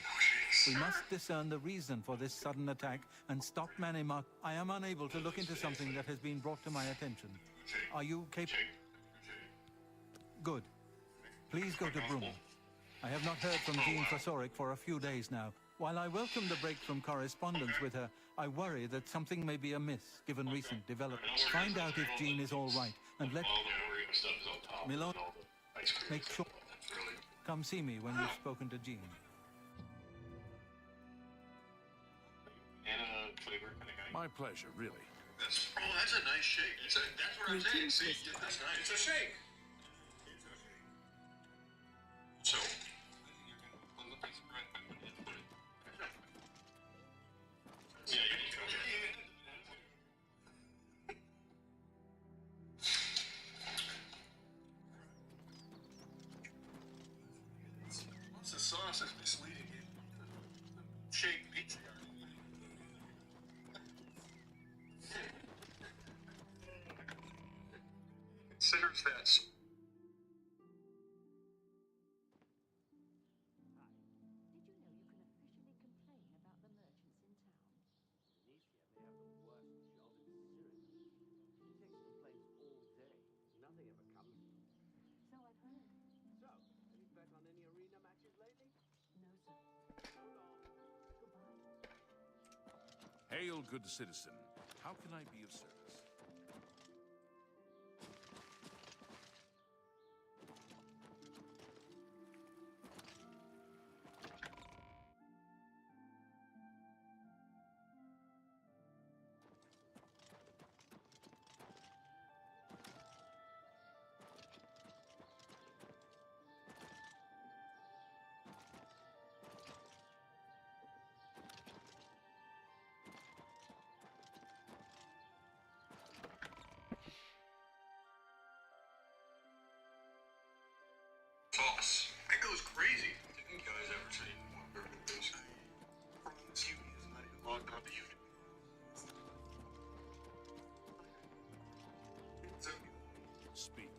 We must discern the reason for this sudden attack and stop Manimako. I am unable to look into something that has been brought to my attention. Are you capable? Good. Please go to Brummel. I have not heard from Jean Fosoric for a few days now. While I welcome the break from correspondence with her, I worry that something may be amiss given recent developments. Find out if Jean is all right and let Milon make sure. Come see me when you've spoken to Jean. Banana flavor kind of guy. My pleasure, really. That's a nice shake. That's what I'm saying. See, that's nice. It's a shake. So. Yeah, you can go. Once the sauce is misleading you, shake pizza. Considers that. Hail, good citizen. How can I be of service? Sauce. It goes crazy. Did you guys ever see one person say Franz Uni is not even logged on to Uni? Speak.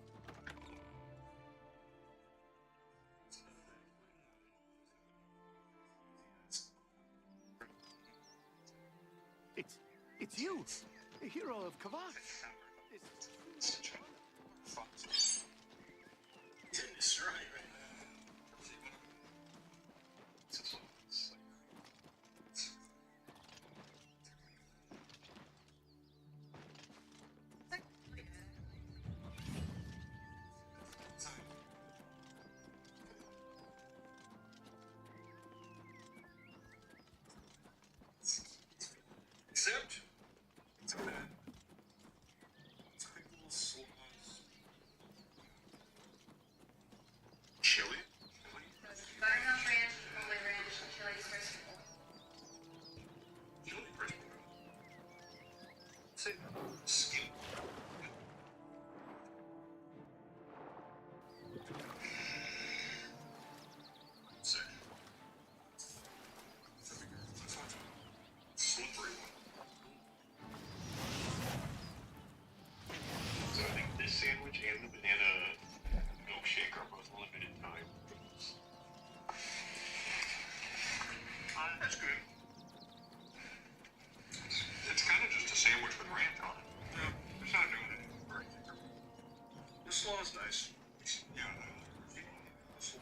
It's you, the hero of Kavak. That's right. Except, That's good. It's kind of just a sandwich with ranch on it. Yeah, it's not doing anything for anything. The slaw is nice. Yeah, the slaw.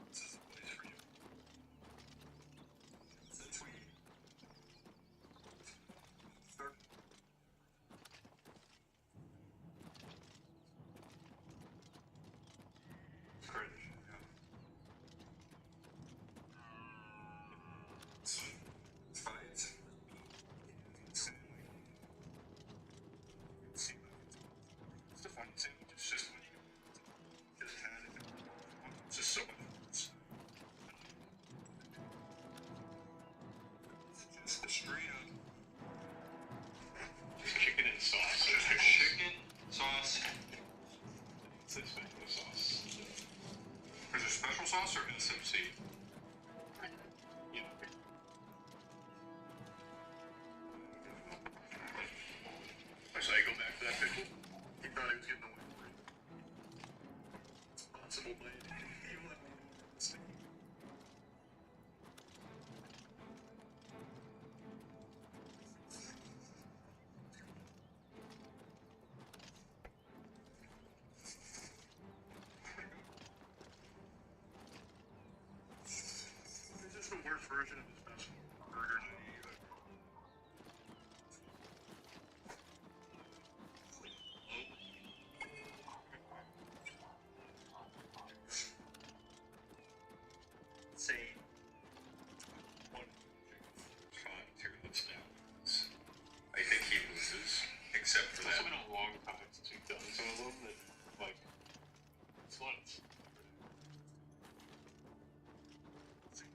This is the place for you. Since we start. It's crazy. Yeah. It's funny. It's the fun thing. It's just when you just had it. It's just so much. It's just the straight up. Just chicken and sauce. Just a chicken sauce. It's a special sauce. Is it special sauce or SMC? You know. So I go back to that pickle. He probably was getting away with it. Possible blade. This is the worst version of this best burger. Say one trying to lips down. I think he loses, except for that. It's been a long time since we've done some of them that, like, sluts.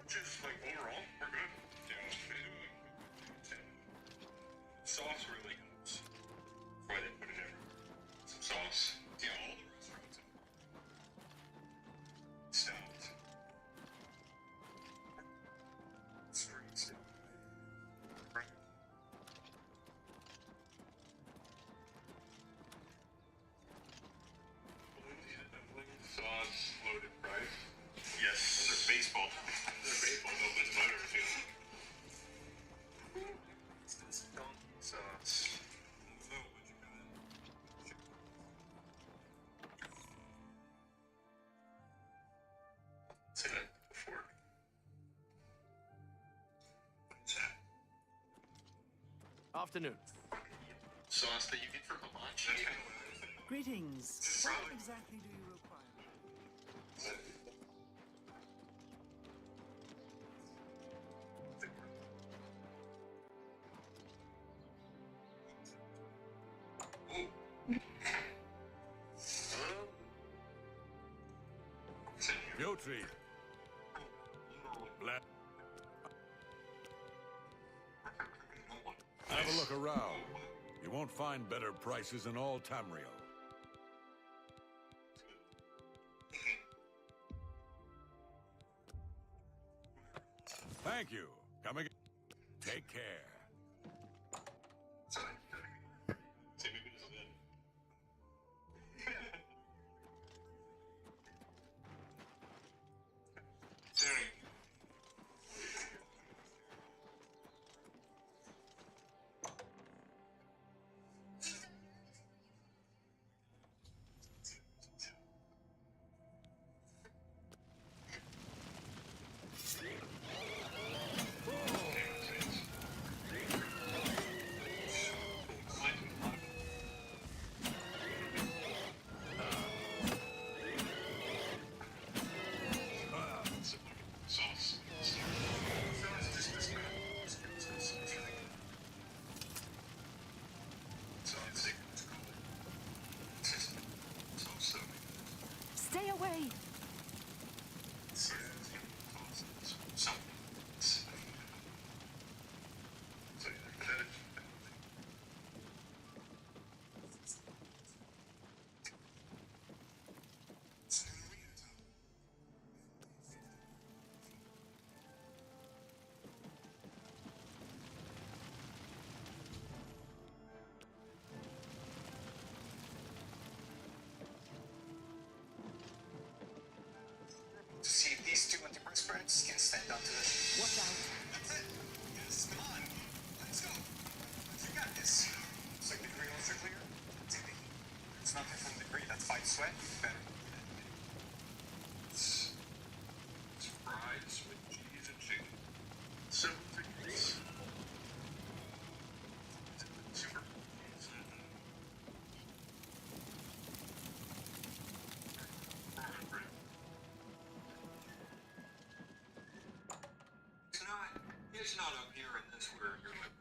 Just like overall, we're good. Yeah. Sauce really helps. That's why they put it in. Some sauce. Yeah, all the restaurants. Stout. Straight stout. Right. Sauce, loaded fries. Yes. Those are baseball. Those are baseball. Opens butter too. It's this donkey sauce. Oh, what you got? Say that before. What's that? Afternoon. Sauce that you get from Hamachi. Greetings. What exactly do you require? Your treat. Black. Have a look around. You won't find better prices in all Tamriel. Thank you. Come again. Take care. Stay away! fatty. It's fries with cheese and chicken. Simple things. Super. It's not up here in this where you're like,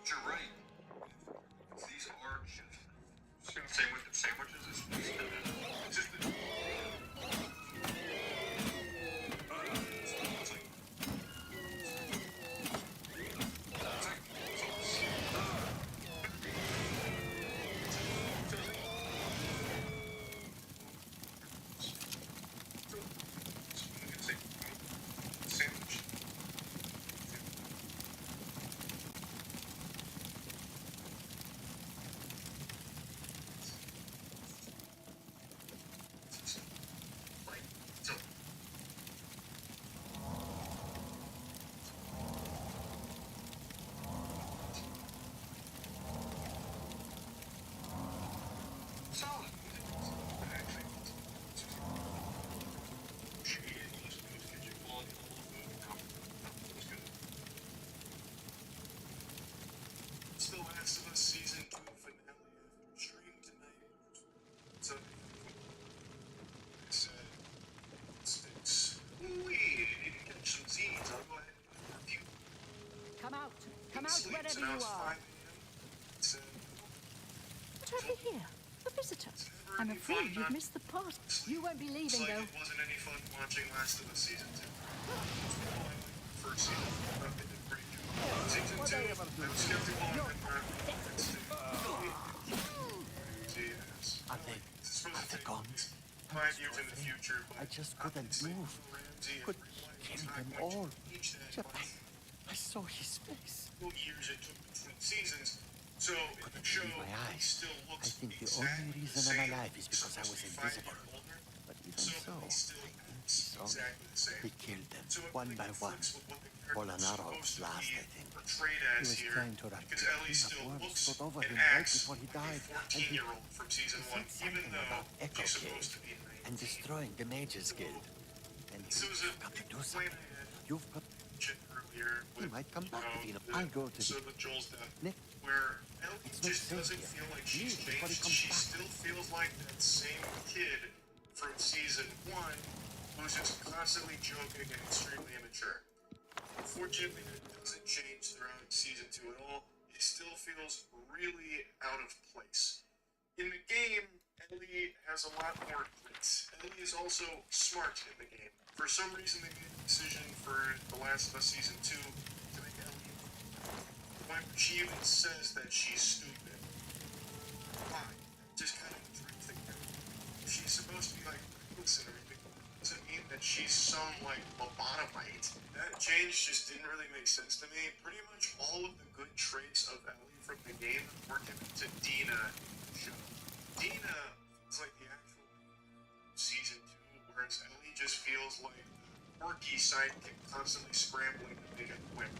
you're right. These are just sandwiches. It's just the sandwich. Like, so. Solid. Actually, it's the Last of Us Season 2 finale after stream tonight. So, I said, sticks. Ooh, didn't catch some Z's. I'll go ahead and review. Come out Sleep, wherever so now you it's are. 5 a.m. It's, What have you here? A visitor. I'm afraid you've missed the party. You won't be It's leaving, like though. it wasn't any fun watching Last of Us Season 2. First season, I thought they did a great job. Season 2, I was skeptical on it, Are they gone? 5 years in the future, but I just couldn't move. Could kill them all. I saw his face. Years it took between seasons, so in the show, My he eyes. still I looks think the exactly only the reason same. I'm alive is because I was invisible. But even so, I think he saw me. Exactly the same. He killed them, So it one really by one. conflicts with what the character Bolonaro is supposed to last, be I think. portrayed He as was here, trying to wrap because a Ellie king still of worms looks put over and him right acts before he like died. a 14-year-old from season 1, even Something though about Echo she's Cave supposed to be 19. and destroying the Mages Guild. And you've got to do something. You've got. Earlier He with, might come back if you know. the I'll go to episode the. with Joel's death, Nick, where Ellie it's not just safe doesn't here. feel like she's Leave before he changed. comes She back. still feels like that same kid from season 1 who's just constantly joking and extremely immature. Unfortunately, that doesn't change throughout season 2 at all. It still feels really out of place. In the game, Ellie has a lot more grit. Ellie is also smart in the game. For some reason, they made the decision for The Last of Us Season 2 to make Ellie when she even says that she's stupid. Why? Just kind of interesting. If she's supposed to be like reckless and everything, doesn't mean that she's some like lobotomite. That change just didn't really make sense to me. Pretty much all of the good traits of Ellie from the game were given to Dina in the show. Dina feels like the actual season 2, whereas Ellie just feels like the quirky sidekick constantly scrambling to make a whip.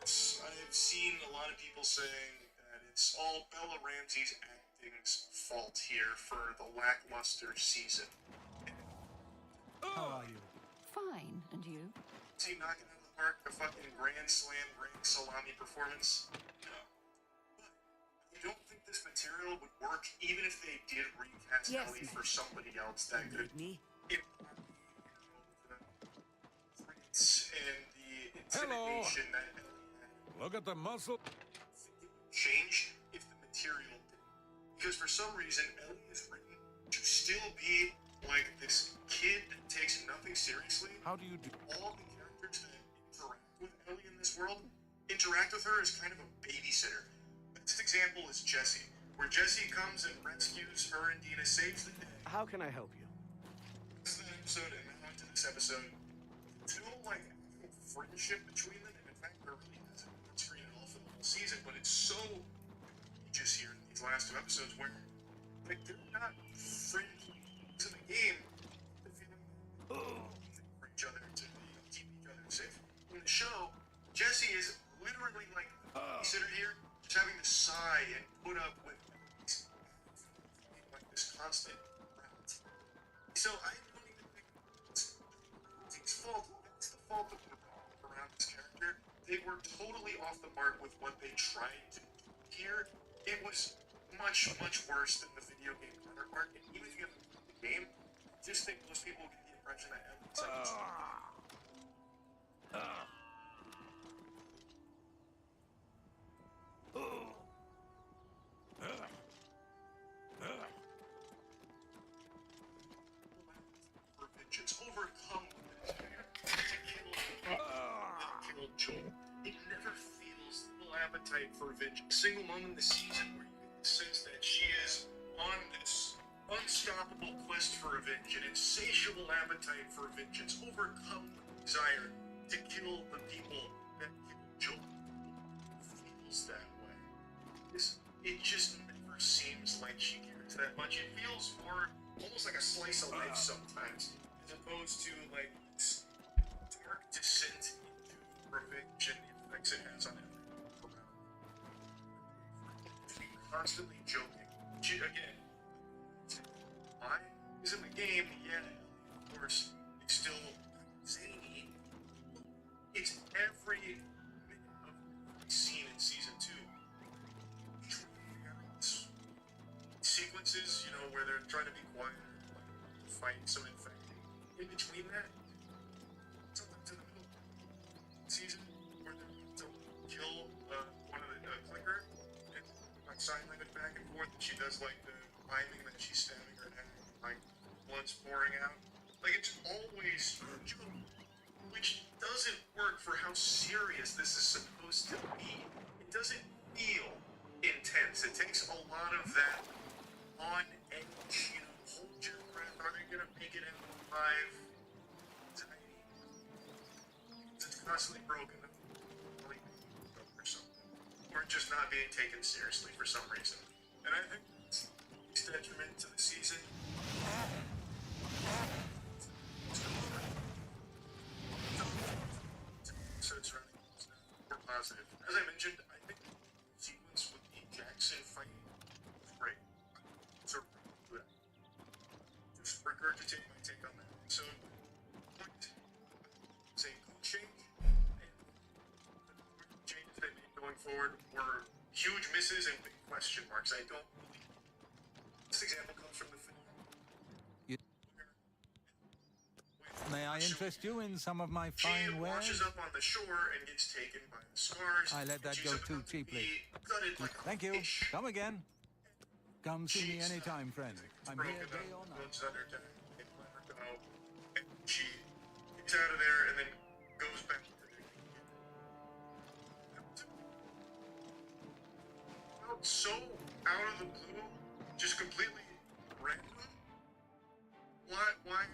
I've seen a lot of people saying that it's all Bella Ramsey's acting's fault here for the lackluster season. How are you? Fine, and you? Is he knocking out of the park a fucking grand slam, grand salami performance? No. But I don't think this material would work even if they did recast Ellie for somebody else that could and the intimidation that Ellie had. Look at the muscle. Change if the material didn't. Because for some reason, Ellie is written to still be like this kid that takes nothing seriously. How do you do? All the characters that interact with Ellie in this world interact with her as kind of a babysitter. Best example is Jesse, where Jesse comes and rescues her and Dina, saves the day. How can I help you? This is the episode, and now onto this episode. There's no like actual friendship between them, and in fact, there really isn't on screen at all for the whole season. But it's so just here in these last 2 episodes where, like, they're not friends in the game. They're feeling for each other to keep each other safe. In the show, Jesse is literally like consider here just having to sigh and put up with like this constant route. So I don't even think it's fault. That's the fault of around this character. They were totally off the mark with what they tried to do here. It was much worse than the video game counterpart. And even if you haven't played the game, I just think most people get the impression that Ellie's like vengeance, overcome to kill Joel. It never feels full appetite for vengeance. A single moment in the season where you get the sense that she is on this unstoppable quest for revenge, an insatiable appetite for vengeance, overcome the desire to kill the people that killed Joel. It feels that way. It just never seems like she cares that much. It feels more almost like a slice of life sometimes, as opposed to like this dark descent into revenge and the effects it has on everyone around. She's constantly joking. She, again, why is in the game? Yeah, of course, it's still zany. It's every minute of every scene in season 2. Sequences, you know, where they're trying to be quiet, like fighting some infected. In between that, sometimes in the middle of the season, where they're about to kill one of the clicker, and like sign language back and forth, and she does like the miming that she's stabbing her neck, like blood's pouring out. Like it's always joke, which doesn't work for how serious this is supposed to be. It doesn't feel intense. It takes a lot of that on edge, you know, hold your breath. Are they gonna make it out alive? Anxiety. It's constantly broken or something. Or just not being taken seriously for some reason. And I think it's detriment to the season. So it's running more positive. As I mentioned, I think the sequence with the Jackson fight was great. Just regurgitate my take on that. So, say code change, and the changes they made going forward were huge misses and big question marks. I don't believe this example comes from the film. May I interest you in some of my fine wares? She washes up on the shore and gets taken by the scars. I let that go too cheaply. Thank you. Come again. Come see me anytime, friend. I'm here day or night. And she gets out of there and then goes back to the so out of the blue, just completely random. Why?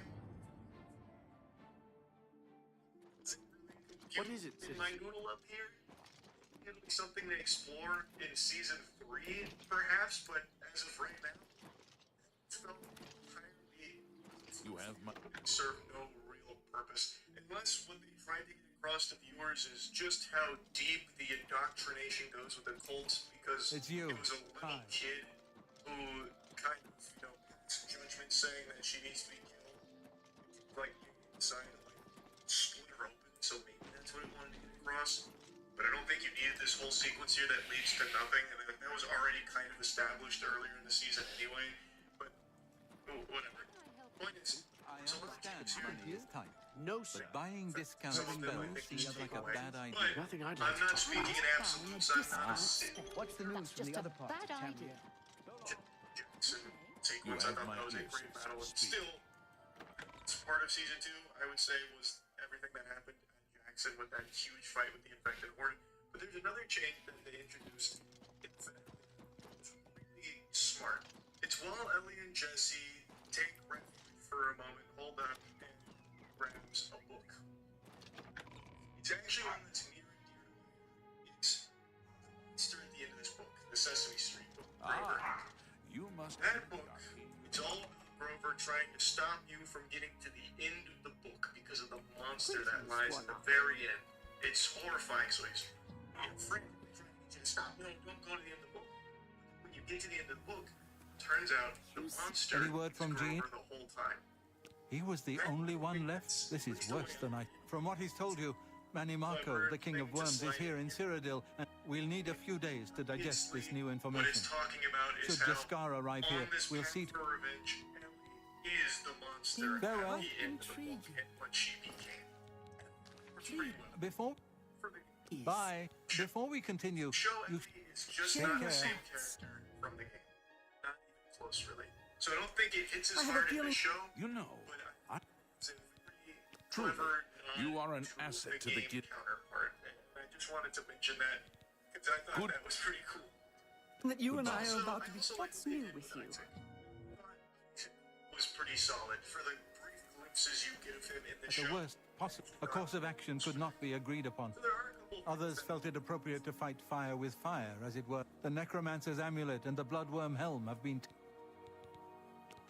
What is it? Noodle up here? It'll be something to explore in season 3, perhaps, but as of right now, it felt entirely. You have my. Serve no real purpose, unless what they tried to get across to viewers is just how deep the indoctrination goes with the cults, because it's you. It was a little kid who kind of, you know, passed judgment saying that she needs to be killed, like inside and like split her open. So maybe that's what it wanted to get across. But I don't think you needed this whole sequence here that leads to nothing. I mean, that was already kind of established earlier in the season anyway. But whatever. Point is, I understand money is tight. No, sir. But buying discount spells seems like a bad idea. Nothing I'd I'm not speaking in absolutes. I'm not What's the news from the other part? Bad idea. Jackson sequence. I thought that was a great battle. And still, it's part of season 2, I would say, was everything that happened at Jackson with that huge fight with the infected horde. But there's another change that they introduced. It's really smart. It's while Ellie and Jesse take refuge for a moment, hold up, and grabs a book. It's actually one that's near and dear to me. It's the monster at the end of this book, the Sesame Street must That be book, arcane. it's all about Grover trying to stop you from getting to the end of the book because of the monster that lies at the very end. It's horrifying, so he's frantically trying to get you to stop. No, don't go to the end of the book. When you get to the end of the book, turns out the monster Any word from is Gene? Grover the whole time. He was the only one left. This is worse than I... From what he's told you, Manimarco, the King of Worms, is here in Cyrodiil, and we'll need a few days to digest this new What information. it's talking about is Should how Jaskar arrive on here, this we'll path see... for revenge, Ellie is the monster Farewell. at the end of the book and what she became. Works pretty well. Before... For the Bye. Before we continue, show, you... Ellie is just Take not care. the same character from the game. Not even close, really. So I don't think it hits as I have a hard in the feeling- show, You know, but it's a very truly, clever you are an to asset to the game kid. counterpart. And I just wanted to mention that because I thought Good. that was pretty cool. That you and I Also, are about to be. also What's like new the with you? was pretty solid for the brief glimpses you get of him in the At show. the worst possible, a course of action could not be agreed upon. So there are a couple Others felt it appropriate to fight fire with fire, as it were. The Necromancer's amulet and the Bloodworm helm have been...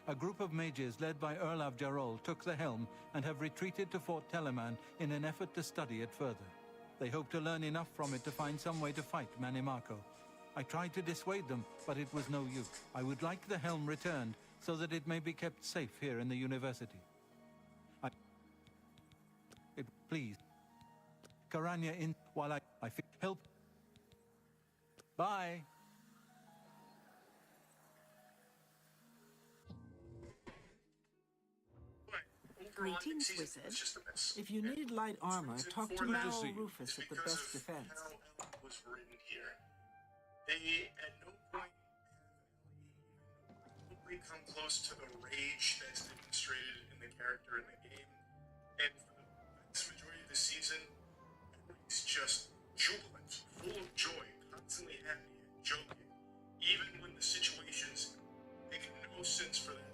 A group of mages led by Erlav Jarol took the helm and have retreated to Fort Telemann in an effort to study it further. They hope to learn enough from it to find some way to fight Manimarco. I tried to dissuade them, but it was no use. I would like the helm returned so that it may be kept safe here in the university. Please. Karanya in while I help. Bye. overall, I think Greetings, season wizard. was just a mess. If you need light armor, Season talk to 4 Good to Mal see you. Rufus is at the because best of defense. how Ellie was written here. They at no point remotely come close to the rage that's demonstrated in the character in the game. And for the vast majority of the season, Ellie's just jubilant, full of joy, constantly happy and joking. Even when the situations make no sense for them